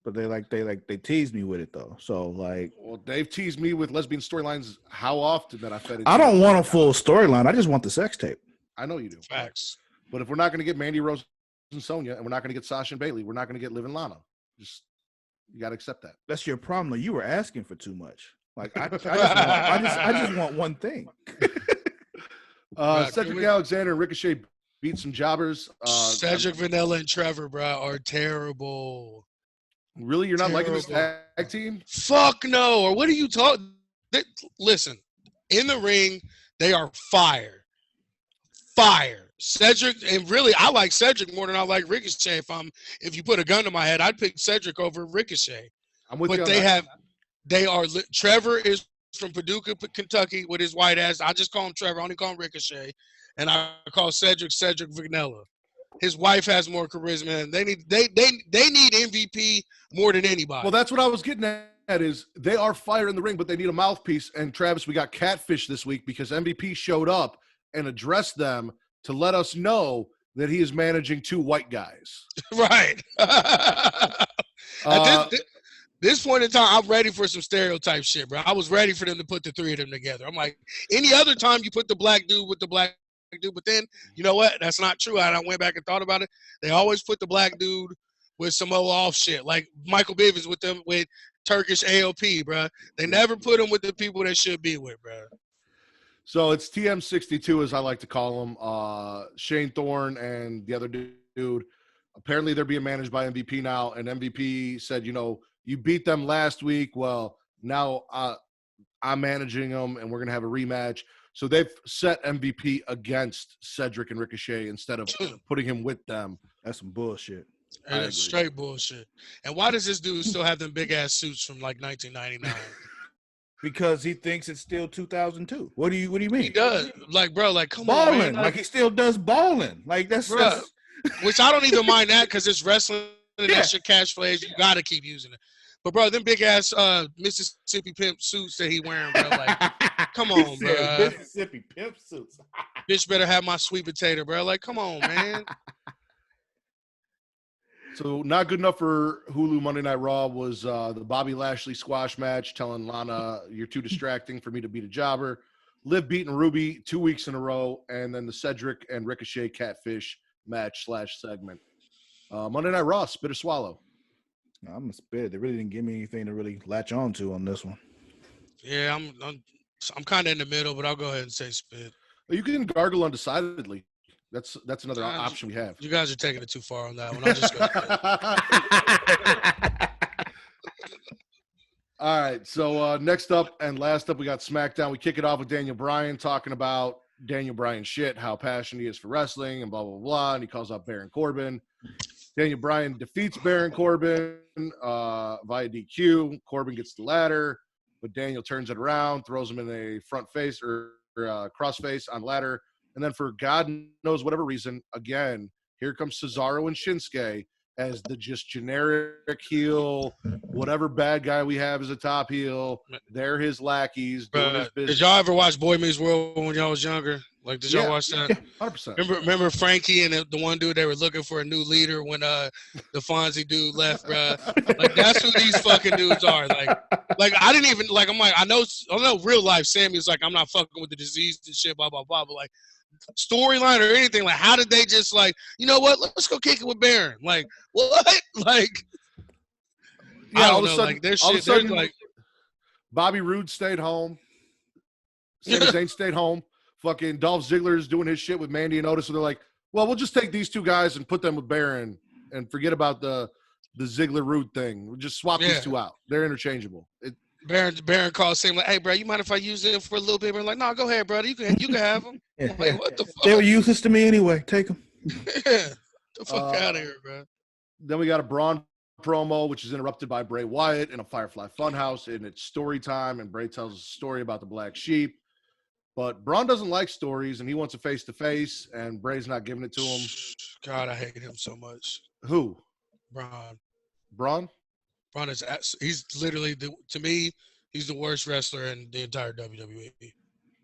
But they teased me with it though. So like, well, they've teased me with lesbian storylines how often that I fed it. I don't want a full storyline. I just want the sex tape. I know you do. Facts. But if we're not going to get Mandy Rose and Sonya, and we're not going to get Sasha and Bailey, we're not going to get Liv and Lana. You got to accept that. That's your problem. Though. You were asking for too much. Like I just want one thing. Cedric Alexander and Ricochet beat some jobbers. Cedric, Vanilla, and Trevor, bro, are terrible. Really? You're not liking this tag team? Fuck no. Or what are you talking? Listen, in the ring, they are fire. Fire. Cedric, and really, I like Cedric more than I like Ricochet. If you put a gun to my head, I'd pick Cedric over Ricochet. I'm with you. But Trevor is from Paducah, Kentucky, with his white ass. I just call him Trevor. I only call him Ricochet. And I call Cedric Vanilla. His wife has more charisma, and they need MVP more than anybody. Well, that's what I was getting at. Is they are fire in the ring, but they need a mouthpiece. And Travis, we got catfish this week because MVP showed up and addressed them to let us know that he is managing two white guys. Right. At this point in time, I'm ready for some stereotype shit, bro. I was ready for them to put the three of them together. I'm like, any other time you put the black dude with the black dude, but then you know what? That's not true. I went back and thought about it. They always put the black dude with some old off shit, like Michael Bivens with Turkish AOP, bro. They never put him with the people they should be with, bro. So it's TM62, as I like to call him. Shane Thorne and the other dude. Apparently, they're being managed by MVP now, and MVP said, you beat them last week. Well, now I'm managing them, and we're gonna have a rematch. So they've set MVP against Cedric and Ricochet instead of putting him with them. That's some bullshit. And it's straight bullshit. And why does this dude still have them big ass suits from like 1999? Because he thinks it's still 2002. What do you mean? He does. Like, bro, like come balling. on, man. Like he still does balling. Like that's which I don't even mind that because it's wrestling and that's your catchphrase. You gotta keep using it. But bro, them big ass Mississippi pimp suits that he wearing, bro. Like, come on, bro. Mississippi pimp suits. Bitch better have my sweet potato, bro. Like, come on, man. So not good enough for Hulu Monday Night Raw was the Bobby Lashley squash match, telling Lana, you're too distracting for me to beat a jobber. Liv beating Ruby 2 weeks in a row, and then the Cedric and Ricochet catfish match / segment. Monday Night Raw, spit or swallow. I'm a spit. They really didn't give me anything to really latch on to on this one. Yeah, I'm kind of in the middle, but I'll go ahead and say spit. You can gargle undecidedly. That's another option we have. You guys are taking it too far on that one. I'll just go. All right. So next up and last up, we got SmackDown. We kick it off with Daniel Bryan talking about Daniel Bryan shit, how passionate he is for wrestling and blah, blah, blah. And he calls out Baron Corbin. Daniel Bryan defeats Baron Corbin via DQ. Corbin gets the ladder, but Daniel turns it around, throws him in a front face or cross face on ladder. And then for God knows whatever reason, again, here comes Cesaro and Shinsuke as the just generic heel, whatever bad guy we have as a top heel. They're his lackeys doing his business. Did y'all ever watch Boy Meets World when y'all was younger? Like, did y'all watch that? 100%. Remember Frankie and the one dude they were looking for a new leader when the Fonzie dude left, bro. Like, that's who these fucking dudes are. Like I didn't even like. I'm like, I know real life. Sammy's like, I'm not fucking with the disease and shit, blah blah blah. But like, storyline or anything, like, how did they just like, you know what? Let's go kick it with Baron. Like, what? Like, yeah, I don't all of a know. sudden, Like, their all of a shit. They're sudden, like, Bobby Roode stayed home. Sami Zayn stayed home. Fucking Dolph Ziggler's doing his shit with Mandy and Otis. So they're like, well, we'll just take these two guys and put them with Baron and forget about the Ziggler Roode thing. We'll just swap these two out. They're interchangeable. Baron calls saying like, hey, bro, you mind if I use them for a little bit? We're like, no, go ahead, brother. You can have them. Like, what the fuck? They were useless to me anyway. Take them. The fuck out of here, bro. Then we got a Braun promo, which is interrupted by Bray Wyatt in a Firefly Funhouse, and it's story time, and Bray tells a story about the Black Sheep. But Braun doesn't like stories, and he wants a face-to-face, and Bray's not giving it to him. God, I hate him so much. Who? Braun. Braun? Braun is he's literally, to me, he's the worst wrestler in the entire WWE.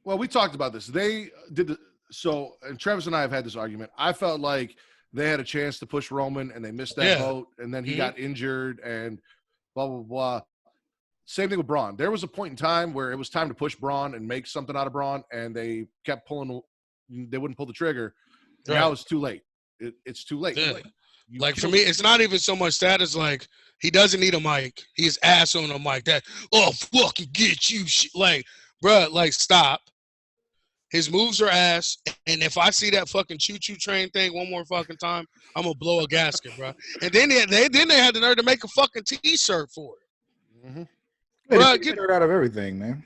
Well, we talked about this. They did and Travis and I have had this argument. I felt like they had a chance to push Roman, and they missed that boat, and then he got injured, and blah, blah, blah. Same thing with Braun. There was a point in time where it was time to push Braun and make something out of Braun, and they kept pulling. They wouldn't pull the trigger. Right. Now it's too late. It's too late. Yeah. Like for me, it's not even so much that. It's like he doesn't need a mic. He's ass on a mic. That fucking get you shit. Like, bruh, like stop. His moves are ass, and if I see that fucking choo-choo train thing one more fucking time, I'm gonna blow a gasket, bro. And then they had the nerve to make a fucking T-shirt for it. Mm-hmm. Bro, get it out of everything, man.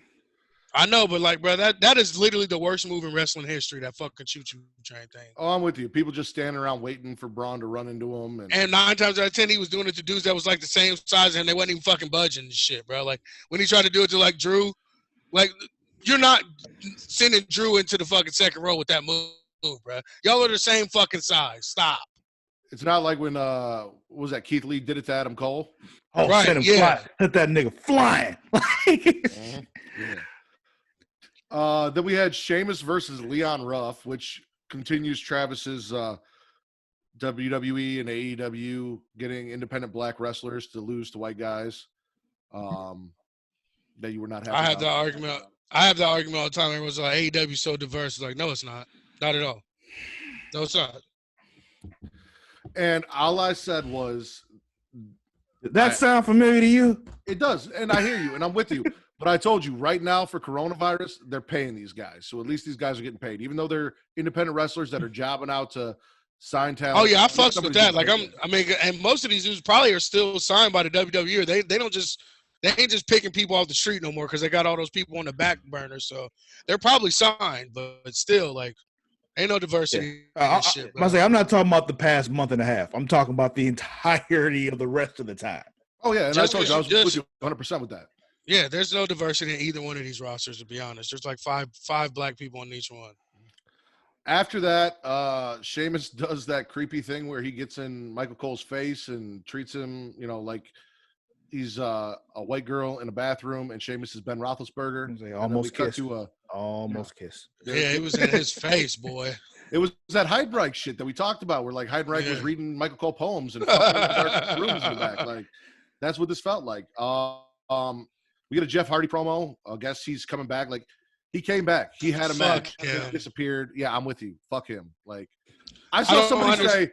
I know, but like, bro, that is literally the worst move in wrestling history. That fucking choo-choo train thing. Oh, I'm with you. People just standing around waiting for Braun to run into him, and 9 times out of 10, he was doing it to dudes that was like the same size, and they wasn't even fucking budging and shit, bro. Like when he tried to do it to like Drew, like you're not sending Drew into the fucking second row with that move, bro. Y'all are the same fucking size. Stop. It's not like when what was that Keith Lee did it to Adam Cole. Oh, right, send him flying. Let that nigga flying. Then we had Sheamus versus Leon Ruff, which continues Travis's WWE and AEW getting independent black wrestlers to lose to white guys. That you were not happy I have about. that argument. I have that argument all the time. Everyone's like, AEW so diverse. It's like, no, it's not. Not at all. No, it's not. And all I said was, did that sound familiar to you? It does, and I hear you, and I'm with you. But I told you, right now for coronavirus, they're paying these guys. So at least these guys are getting paid, even though they're independent wrestlers that are jobbing out to sign talent. Oh yeah, I fucks with that. Like and most of these dudes probably are still signed by the WWE. They ain't just picking people off the street no more because they got all those people on the back burner. So they're probably signed, but still, like, ain't no diversity. Yeah. Shit, I'm not talking about the past month and a half. I'm talking about the entirety of the rest of the time. Oh yeah, and I told you I was with you 100% with that. Yeah, there's no diversity in either one of these rosters, to be honest. There's like five black people on each one. After that, Sheamus does that creepy thing where he gets in Michael Cole's face and treats him, like he's a white girl in a bathroom, and Sheamus is Ben Roethlisberger. They almost kiss. Almost kiss. Yeah, it was in his face, boy. It was that Heidenreich shit that we talked about, where like Heidenreich was reading Michael Cole poems and fucking rooms in the back. Like that's what this felt like. We get a Jeff Hardy promo. I guess he's coming back. Like he came back. He had a match. He disappeared. Yeah, I'm with you. Fuck him. Like I saw somebody say.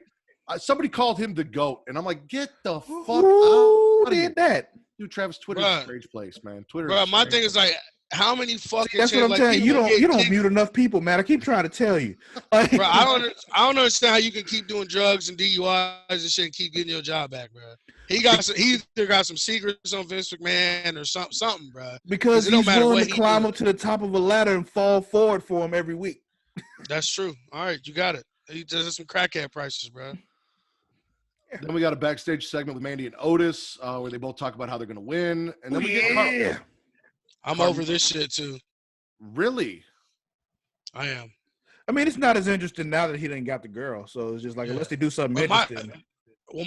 Somebody called him the GOAT, and I'm like, get the fuck out. Who did that? Dude, Travis, Twitter's a strange place, man. Twitter. Bro, my thing is like, how many fucking? That's what I'm telling you. You don't kicked? mute enough people, man. I keep trying to tell you. Like, Bro, I don't understand how you can keep doing drugs and DUIs and shit and keep getting your job back, bro. He either got some secrets on Vince McMahon or something, bro. because it don't he's matter willing what to he climb do. up to the top of a ladder and fall forward for him every week. That's true. All right, you got it. He does some crackhead prices, bro. Then we got a backstage segment with Mandy and Otis where they both talk about how they're going to win. And then we get I'm over this shit, too. Really? I am. I mean, it's not as interesting now that he didn't got the girl. So it's just like, unless they do something interesting.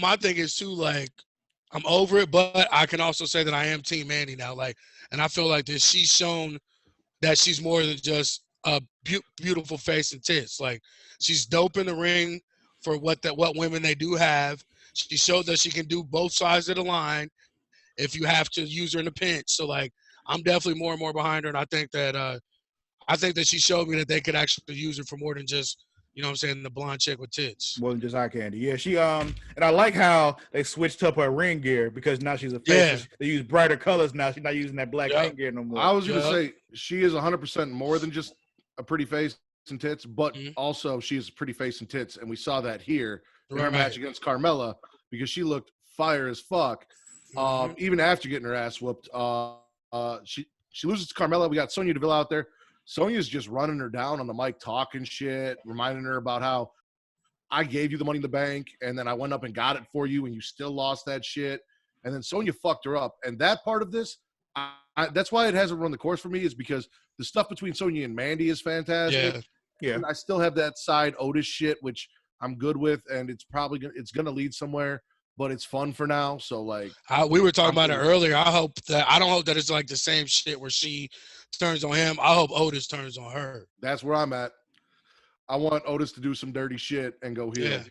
My thing is, too, like, I'm over it, but I can also say that I am Team Mandy now. Like, and I feel like that she's shown that she's more than just a beautiful face and tits. Like, she's dope in the ring for what women they do have. She showed that she can do both sides of the line if you have to use her in a pinch. So, like, I'm definitely more and more behind her, and I think that she showed me that they could actually use her for more than just, you know what I'm saying, the blonde chick with tits. More than just eye candy. Yeah, she and I like how they switched up her ring gear because now she's a face. Yeah. They use brighter colors now. She's not using that black ring gear no more. I was going to say she is 100% more than just a pretty face and tits, but also she is a pretty face and tits, and we saw that here in her match against Carmella because she looked fire as fuck. Even after getting her ass whooped, she loses to Carmella. We got Sonya Deville out there. Sonya's just running her down on the mic, talking shit, reminding her about how I gave you the money in the bank, and then I went up and got it for you, and you still lost that shit. And then Sonya fucked her up. And that part of this, that's why it hasn't run the course for me, is because the stuff between Sonya and Mandy is fantastic. Yeah. And I still have that side Otis shit, which I'm good with, and it's probably going to lead somewhere, but it's fun for now. So, like, we were talking about it earlier. I don't hope that it's like the same shit where she turns on him. I hope Otis turns on her. That's where I'm at. I want Otis to do some dirty shit and go heel.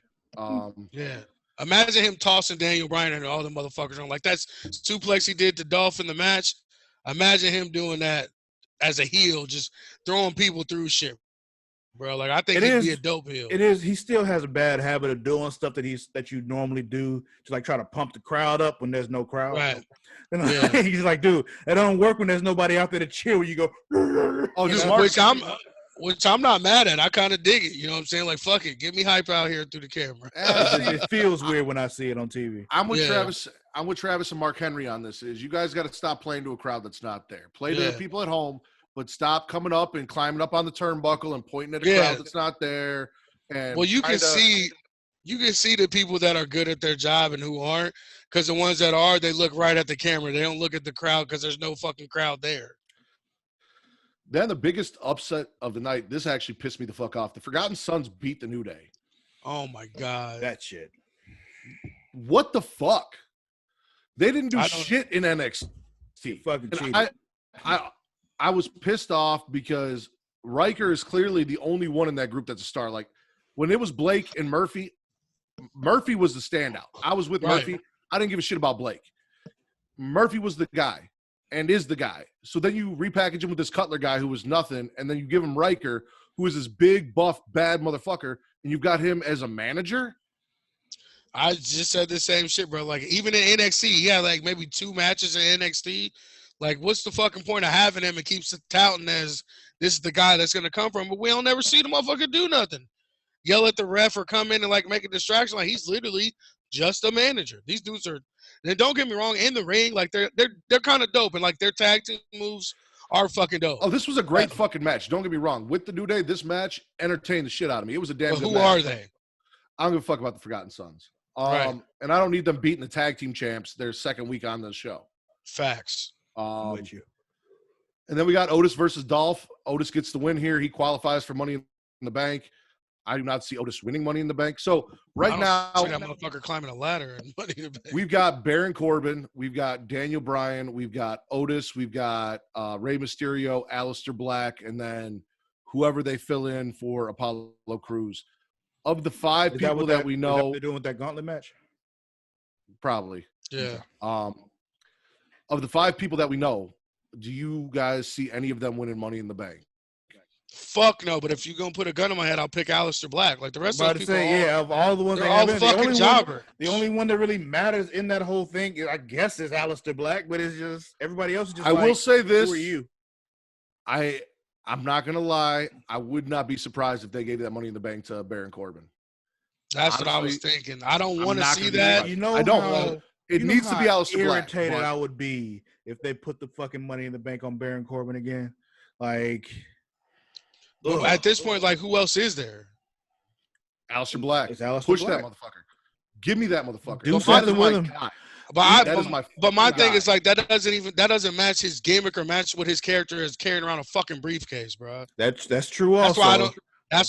Yeah. Imagine him tossing Daniel Bryan and all the motherfuckers on. Like, that's suplex he did to Dolph in the match. Imagine him doing that as a heel, just throwing people through shit, bro. Like, I think he'd be a dope heel. It is. He still has a bad habit of doing stuff that you normally do to, like, try to pump the crowd up when there's no crowd. Right. And he's like, dude, it don't work when there's nobody out there to cheer when you go. Which I'm not mad at. I kind of dig it. You know what I'm saying? Like, fuck it. Get me hype out here through the camera. It feels weird when I see it on TV. I'm with Travis. I'm with Travis and Mark Henry on this. Is you guys got to stop playing to a crowd that's not there. Play to the people at home, but stop coming up and climbing up on the turnbuckle and pointing at a crowd that's not there. And well, you can see the people that are good at their job and who aren't, because the ones that are, they look right at the camera. They don't look at the crowd because there's no fucking crowd there. Then the biggest upset of the night, this actually pissed me the fuck off. The Forgotten Sons beat the New Day. Oh, my God. That shit. What the fuck? They didn't do shit in NXT. Fucking cheated. I was pissed off because Riker is clearly the only one in that group that's a star. Like, when it was Blake and Murphy was the standout. I was with Murphy. I didn't give a shit about Blake. Murphy was the guy and is the guy. So then you repackage him with this Cutler guy who was nothing, and then you give him Riker, who is this big, buff, bad motherfucker, and you've got him as a manager? I just said the same shit, bro. Like, even in NXT, he had like maybe 2 matches in NXT. Like, what's the fucking point of having him and keeps touting as this is the guy that's going to come from, but we don't never see the motherfucker do nothing. Yell at the ref or come in and, like, make a distraction. Like, he's literally just a manager. These dudes are, and don't get me wrong, in the ring, like, they're kind of dope, and, like, their tag team moves are fucking dope. Oh, this was a great fucking match. Don't get me wrong. With the New Day, this match entertained the shit out of me. It was a damn good who match. are they? I don't give a fuck about the Forgotten Sons. And I don't need them beating the tag team champs their second week on the show. Facts. I'm with you. And then we got Otis versus Dolph. Otis gets the win here. He qualifies for Money in the Bank. I do not see Otis winning Money in the Bank. So right now, that motherfucker climbing a ladder and Money in the Bank. We've got Baron Corbin. We've got Daniel Bryan. We've got Otis. We've got Rey Mysterio, Aleister Black, and then whoever they fill in for Apollo Crews. Of the 5 people that we know, they're doing with that gauntlet match. Probably. Yeah. Of the 5 people that we know, do you guys see any of them winning Money in the Bank? Fuck no, but if you're going to put a gun in my head, I'll pick Aleister Black. Like, the rest of those people of all the ones they're all fucking jobber. The only one that really matters in that whole thing, I guess, is Aleister Black, but it's just everybody else is just I will say this. Who are you? I'm not gonna lie. I would not be surprised if they gave that Money in the Bank to Baron Corbin. That's what I was Honestly, thinking. I don't I'm want to not see gonna be that. surprised. You know I don't. how It you know needs to be how Aleister Black. irritated but I would be if they put the fucking Money in the Bank on Baron Corbin again. Like, But at this point, like, who else is there? Aleister Black. It's Aleister Push Black. that motherfucker. Give me that motherfucker. Do That something is my with him. guy. But That is my my fucking thing guy. is like that doesn't match his gimmick or match what his character is carrying around a fucking briefcase, bro. That's true. That's Also,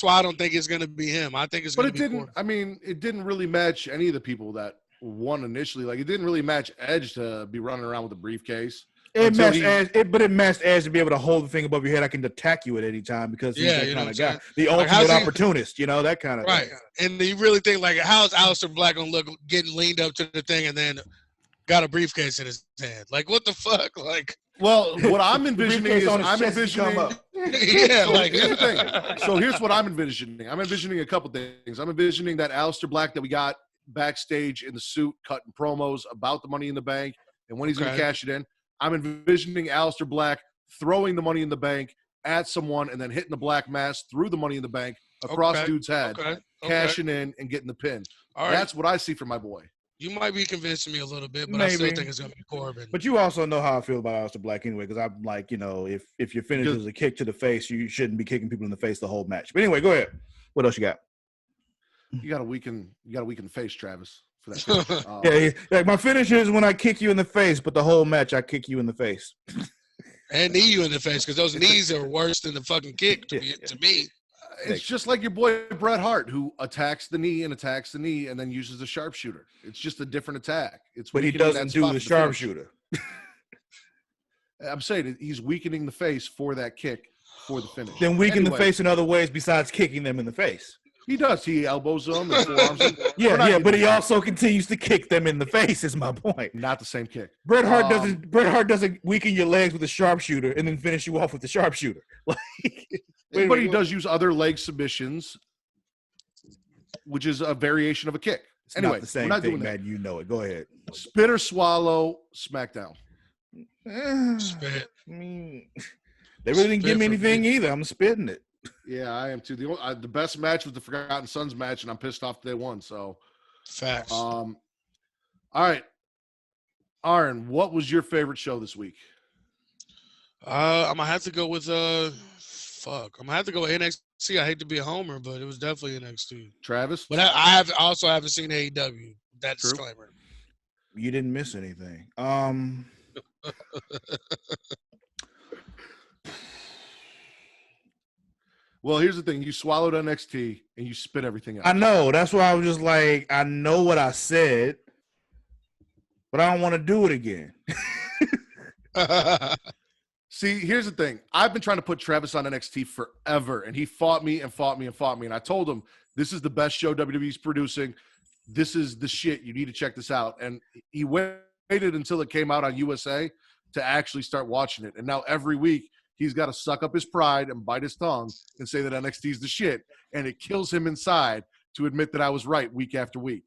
why I don't think it's gonna be him. I think it's But gonna it be didn't. Corbin. I mean, it didn't really match any of the people that won initially. Like, it didn't really match Edge to be running around with a briefcase. it matched Edge, but it matched Edge to be able to hold the thing above your head. I can attack you at any time because he's that you know kind of what I'm guy, the Like, how's ultimate he- opportunist. You know that kind of Right. thing. And you really think like how's Aleister Black gonna look getting leaned up to the thing and then got a briefcase in his hand? Like what the fuck? Like Well, what I'm envisioning Briefcase is on his I'm chest, he come envisioning. up. yeah, So like here's the thing. So here's what I'm envisioning. I'm envisioning a couple things. I'm envisioning that Aleister Black that we got backstage in the suit, cutting promos about the Money in the Bank and when he's going to Okay. cash it in. I'm envisioning Aleister Black throwing the Money in the Bank at someone and then hitting the black mass through the Money in the Bank across Okay. dude's head, Okay. cashing in and getting the pin. All right. That's what I see for my boy. You might be convincing me a little bit, but I still Maybe. think it's gonna be Corbin. But you also know how I feel about Aleister Black anyway, because I'm like, you know, if your finish is a kick to the face, you shouldn't be kicking people in the face the whole match. But anyway, go ahead. What else you got? You got a weaken the face, Travis, for that. finish. Yeah, like my finish is when I kick you in the face, but the whole match I kick you in the face. And knee you in the face because those knees are worse than the fucking kick to me. It's just like your boy Bret Hart, who attacks the knee and then uses the sharpshooter. It's just a different attack. But he weakening that doesn't spot do the for finish. sharpshooter. I'm saying he's weakening the face for that kick for the finish. Then weaken the Anyway, face in other ways besides kicking them in the face. He does. He elbows them and forearms them. We're Yeah, not yeah, but even- he also continues to kick them in the face. Is my point. not the same kick. Bret Hart doesn't weaken your legs with a sharpshooter and then finish you off with the sharpshooter. Like, But he does use other leg submissions, which is a variation of a kick. It's Anyway, not the same we're not thing, doing that. man. You know it. Go ahead. Spit or swallow SmackDown. Spit. I mean, they really didn't give me Spit for anything either. I'm spitting it. Yeah, I am too. The best match was the Forgotten Sons match, and I'm pissed off they won. So, Facts. all right, Aaron, what was your favorite show this week? I'm gonna have to go with I'm gonna have to go with NXT. I hate to be a homer, but it was definitely NXT. Travis? But I also haven't seen AEW. That True. disclaimer. You didn't miss anything. Well, here's the thing: you swallowed NXT and you spit everything out. I know. That's why I was just like, I know what I said, but I don't want to do it again. See, here's the thing: I've been trying to put Travis on NXT forever, and he fought me and fought me and fought me. And I told him, "This is the best show WWE's producing. This is the shit. You need to check this out." And he waited until it came out on USA to actually start watching it. And now every week he's got to suck up his pride and bite his tongue and say that NXT is the shit. And it kills him inside to admit that I was right week after week.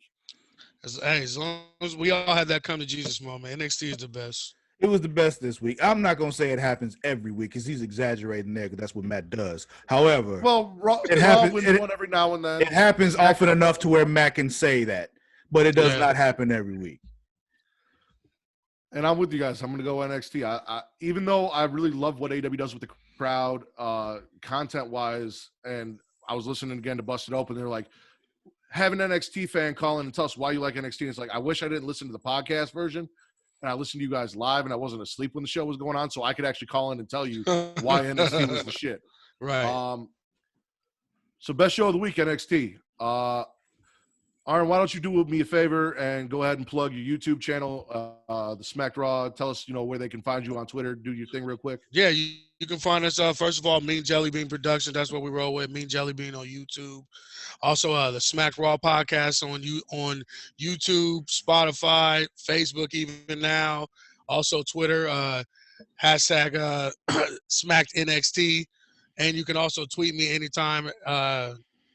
As long as we all had that come to Jesus moment, NXT is the best. It was the best this week. I'm not going to say it happens every week because he's exaggerating there because that's what Matt does. However, Well, Raw happens- wins one every now and then. it happens often enough to where Matt can say that, but it does Yeah. not happen every week. And I'm with you guys. I'm going to go NXT. I even though I really love what AEW does with the crowd, content-wise, and I was listening again to Busted Open. They're like, have an NXT fan call in and tell us why you like NXT. And it's like, I wish I didn't listen to the podcast version, and I listened to you guys live, and I wasn't asleep when the show was going on, so I could actually call in and tell you why NXT was the shit. Right. So best show of the week, NXT. Aaron, why don't you do me a favor and go ahead and plug your YouTube channel, the Smack Raw. Tell us, where they can find you on Twitter. Do your thing real quick. Yeah, you can find us, first of all, Mean Jelly Bean Production. That's what we roll with, Mean Jelly Bean on YouTube. Also, the Smack Raw podcast on YouTube, Spotify, Facebook even now. Also, Twitter, hashtag Smacked NXT. And you can also tweet me anytime,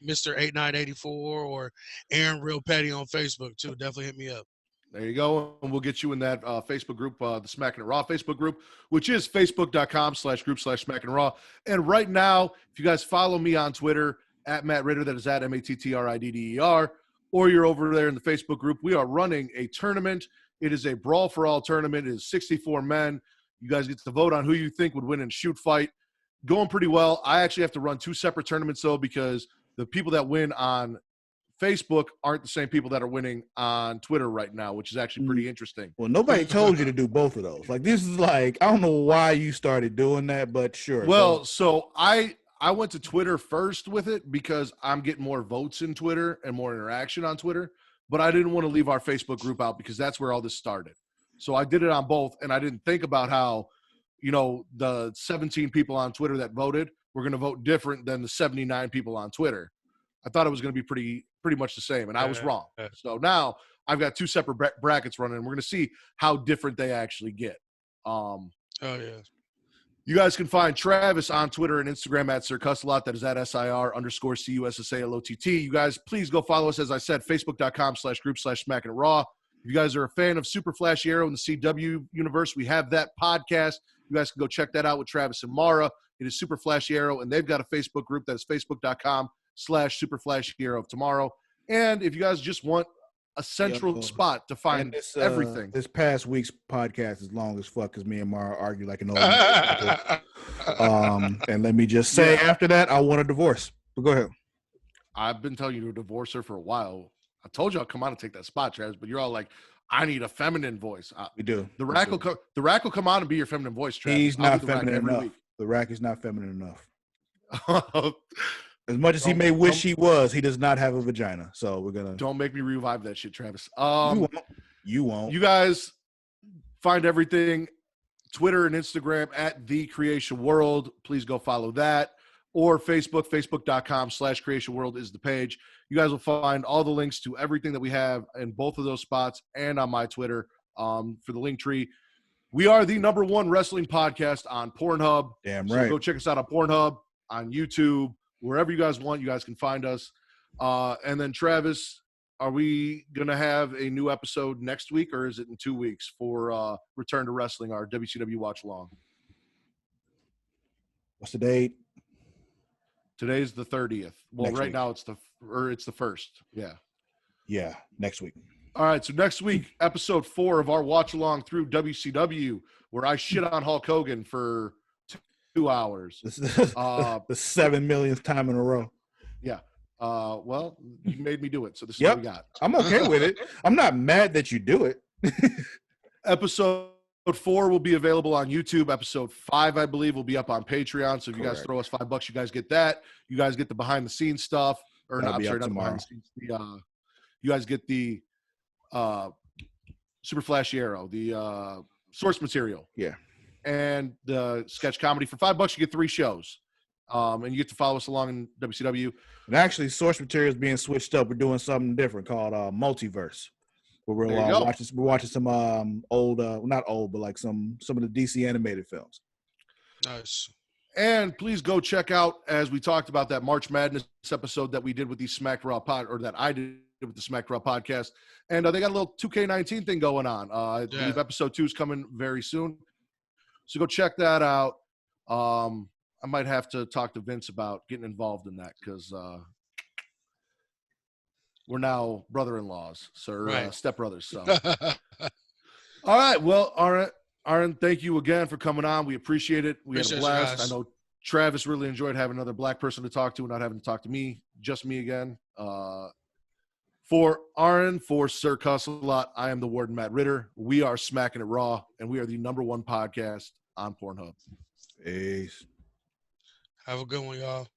Mr. 8984 or Aaron Real Petty on Facebook, too. Definitely hit me up. There you go. And we'll get you in that Facebook group, the Smackin' It Raw Facebook group, which is facebook.com/group/Smackin' It Raw. And right now, if you guys follow me on Twitter, at Matt Ritter, that is at MATTRIDDER, or you're over there in the Facebook group, we are running a tournament. It is a Brawl for All tournament. It is 64 men. You guys get to vote on who you think would win in a shoot fight. Going pretty well. I actually have to run 2 separate tournaments, though, because the people that win on Facebook aren't the same people that are winning on Twitter right now, which is actually pretty interesting. Well, nobody told you to do both of those. Like, this is like, I don't know why you started doing that, but sure. Well, so I went to Twitter first with it because I'm getting more votes in Twitter and more interaction on Twitter, but I didn't want to leave our Facebook group out because that's where all this started. So I did it on both, and I didn't think about how, the 17 people on Twitter that voted were going to vote different than the 79 people on Twitter. I thought it was going to be pretty much the same, and I was wrong. So now I've got 2 separate brackets running, and we're going to see how different they actually get. Oh, yeah. You guys can find Travis on Twitter and Instagram at Sir Cussalott. That is at SIR_CUSSALOTT. You guys, please go follow us, as I said, facebook.com/group/Smackin' It Raw. If you guys are a fan of Super Flashy Arrow in the CW universe, we have that podcast. You guys can go check that out with Travis and Mara. It is Super Flashy Arrow, and they've got a Facebook group that is facebook.com/Super Flashy Arrow of Tomorrow. And if you guys just want a central spot to find everything. This past week's podcast is long as fuck because me and Mara argue like an old man. And let me just say, after that, I want a divorce. But go ahead. I've been telling you to divorce her for a while. I told you I'll come on and take that spot, Travis, but you're all like, I need a feminine voice. We do. The Rack will come on and be your feminine voice, Travis. He's not feminine enough. The Rack is not feminine enough. As much as he may wish he was, he does not have a vagina. So we're gonna. Don't make me revive that shit, Travis. You won't. You guys find everything Twitter and Instagram at The Creation World. Please go follow that. Or Facebook, facebook.com/Creation World is the page. You guys will find all the links to everything that we have in both of those spots and on my Twitter for the link tree. We are the #1 wrestling podcast on Pornhub. Damn so right. Go check us out on Pornhub, on YouTube, wherever you guys want. You guys can find us. And then, Travis, are we going to have a new episode next week, or is it in 2 weeks for Return to Wrestling, our WCW Watch Along? What's the date? Today's the 30th. Well, Next right week. now it's the 1st. Yeah. Yeah, next week. All right, so next week, episode 4 of our watch along through WCW, where I shit on Hulk Hogan for 2 hours. This is the 7 millionth time in a row. Yeah. Well, you made me do it, so this is what we got. I'm okay with it. I'm not mad that you do it. Episode 4 will be available on YouTube. Episode 5, I believe, will be up on Patreon. So if you guys throw us $5, you guys get that. You guys get the behind the scenes stuff. Or That'll not, I'm be sorry, up not the behind tomorrow. the scenes. You guys get the Super Flashy Arrow, the source material. Yeah. And the sketch comedy. For $5, you get 3 shows. And you get to follow us along in WCW. And actually, source material is being switched up. We're doing something different called Multiverse. Where we're watching some old, not old, but like some of the DC animated films. Nice. And please go check out, as we talked about, that March Madness episode that we did with the Smack Raw that I did with the Smack Raw podcast. And they got a little 2K19 thing going on. I believe episode 2 is coming very soon. So go check that out. I might have to talk to Vince about getting involved in that because we're now brother-in-laws, stepbrothers. So, all right. Well, Aaron, thank you again for coming on. We appreciate it. We had a blast. I know Travis really enjoyed having another black person to talk to and not having to talk to me, just me again. For Aaron, for Sir Cussalott, I am the Warden, Matt Ritter. We are Smackin' It Raw, and we are the #1 podcast on Pornhub. Peace. Have a good one, y'all.